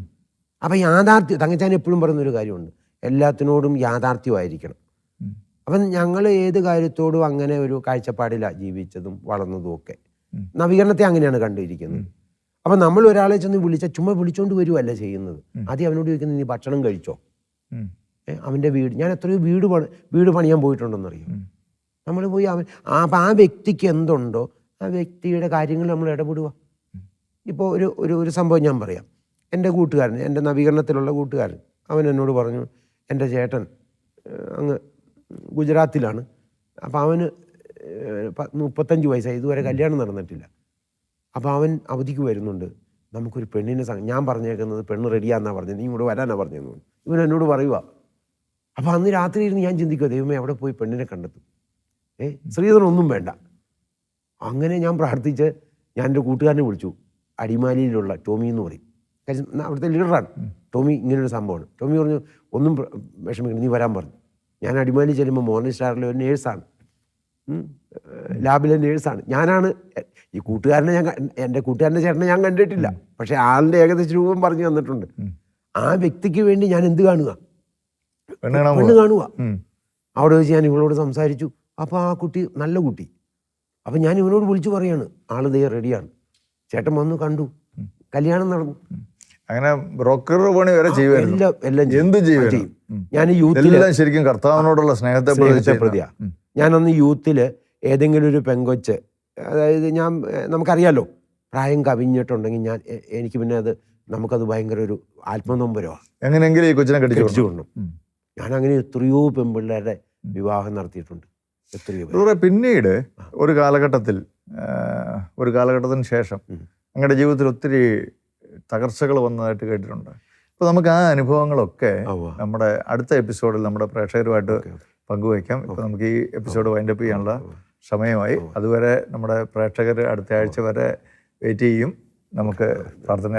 അപ്പം യാഥാർത്ഥ്യം, തങ്കച്ചാൻ എപ്പോഴും പറയുന്നൊരു കാര്യമുണ്ട്, എല്ലാത്തിനോടും യാഥാർത്ഥ്യമായിരിക്കണം. അപ്പം ഞങ്ങൾ ഏത് കാര്യത്തോടും അങ്ങനെ ഒരു കാഴ്ചപ്പാടിലാണ് ജീവിച്ചതും വളർന്നതും ഒക്കെ. നവീകരണത്തെ അങ്ങനെയാണ് കണ്ടിരിക്കുന്നത്. അപ്പം നമ്മൾ ഒരാളെ ചെന്ന് ചുമ്മാ വിളിച്ചോണ്ട് വരുവല്ല ചെയ്യുന്നത്. ആദ്യം അവനോട് ചോദിക്കുന്നത്, നീ ഭക്ഷണം കഴിച്ചോ? അവൻ്റെ വീട്, ഞാൻ എത്രയോ വീട് പണിയാൻ പോയിട്ടുണ്ടെന്നറിയാം. നമ്മൾ പോയി അപ്പം ആ വ്യക്തിക്ക് എന്തുണ്ടോ ആ വ്യക്തിയുടെ കാര്യങ്ങൾ നമ്മൾ ഇടപെടുക. ഇപ്പോൾ ഒരു സംഭവം ഞാൻ പറയാം. എൻ്റെ കൂട്ടുകാരൻ, എൻ്റെ നവീകരണത്തിലുള്ള കൂട്ടുകാരൻ, അവൻ എന്നോട് പറഞ്ഞു, എൻ്റെ ചേട്ടൻ അങ്ങ് ഗുജറാത്തിലാണ്. അപ്പം അവന് 35 വയസ്സായി, ഇതുവരെ കല്യാണം നടന്നിട്ടില്ല. അപ്പോൾ അവൻ അവധിക്ക് വരുന്നുണ്ട്, നമുക്കൊരു പെണ്ണിനെ ഞാൻ പറഞ്ഞേക്കുന്നത് പെണ്ണ് റെഡിയാന്നാണ് പറഞ്ഞത്, നീ ഇങ്ങോട്ട് വരാനാണ് പറഞ്ഞതെന്ന്. ഇവൻ എന്നോട് പറയുക. അപ്പോൾ അന്ന് രാത്രി ഇരുന്ന് ഞാൻ ചിന്തിക്കുക, ദൈവമേ അവിടെ പോയി പെണ്ണിനെ കണ്ടെത്തും, സ്ത്രീധനൊന്നും വേണ്ട. അങ്ങനെ ഞാൻ പ്രാർത്ഥിച്ച് ഞാൻ എൻ്റെ കൂട്ടുകാരനെ വിളിച്ചു, അടിമാലിയിലുള്ള ടോമി എന്ന് പറയും, അവിടുത്തെ ലീഡറാണ് ടോമി. ഇങ്ങനൊരു സംഭവമാണ്. ടോമി പറഞ്ഞു, ഒന്നും വിഷമിക്കണം, നീ വരാൻ പറഞ്ഞു. ഞാൻ അടിമാലി ചെല്ലുമ്പോൾ മോർണിംഗ് സ്റ്റാറിലെ ഒരു നേഴ്സാണ്, ലാബിലെ നേഴ്സാണ്. ഞാനാണ് ഈ കൂട്ടുകാരനെ എൻ്റെ കൂട്ടുകാരൻ്റെ ചേട്ടനെ ഞാൻ കണ്ടിട്ടില്ല, പക്ഷേ ആളിൻ്റെ ഏകദേശം രൂപം പറഞ്ഞു തന്നിട്ടുണ്ട്. ആ വ്യക്തിക്ക് വേണ്ടി ഞാൻ എന്ത് കാണുക? പെണ്ണ് കാണുക. അവിടെ വെച്ച് ഞാൻ ഇവളോട് സംസാരിച്ചു. അപ്പോൾ ആ കുട്ടി നല്ല കുട്ടി. അപ്പം ഞാൻ ഇവനോട് വിളിച്ചു പറയാണ്, ആള് ദേ റെഡിയാണ്. ചേട്ടൻ വന്നു കണ്ടു, കല്യാണം നടന്നു. അങ്ങനെ ബ്രോക്കർ പണി വരെ ചെയ്യുമായിരുന്നു. എന്ത് ചെയ്യും? ഞാൻ യൂത്തില് ശരിക്കും കർത്താവിനോടുള്ള സ്നേഹത്തെ പ്രതിയാ. ഞാനന്ന് യൂത്തില് ഏതെങ്കിലും ഒരു പെങ്കൊച്ച്, അതായത് നമുക്കറിയാലോ പ്രായം കവിഞ്ഞിട്ടുണ്ടെങ്കിൽ എനിക്ക് പിന്നെ നമുക്കത് ഭയങ്കര ഒരു ആത്മനൊമ്പരമാണ്. എങ്ങനെയെങ്കിലും ഈ കൊച്ചിനെ കടിച്ചു കൊണ്ടു. ഞാൻ അങ്ങനെ എത്രയോ പെൺപിള്ളേരുടെ വിവാഹം നടത്തിയിട്ടുണ്ട്. പിന്നീട് ഒരു കാലഘട്ടത്തിന് ശേഷം നിങ്ങളുടെ ജീവിതത്തിൽ ഒത്തിരി തകർച്ചകൾ വന്നതായിട്ട് കേട്ടിട്ടുണ്ട്. അപ്പോൾ നമുക്ക് ആ അനുഭവങ്ങളൊക്കെ നമ്മുടെ അടുത്ത എപ്പിസോഡിൽ നമ്മുടെ പ്രേക്ഷകരുമായിട്ട് പങ്കുവയ്ക്കാം. ഇപ്പോൾ നമുക്ക് ഈ എപ്പിസോഡ് വൈൻഡപ്പ് ചെയ്യാനുള്ള സമയമായി. അതുവരെ നമ്മുടെ പ്രേക്ഷകർ അടുത്ത ആഴ്ച വരെ വെയിറ്റ് ചെയ്യും. നമുക്ക് പ്രാർത്ഥന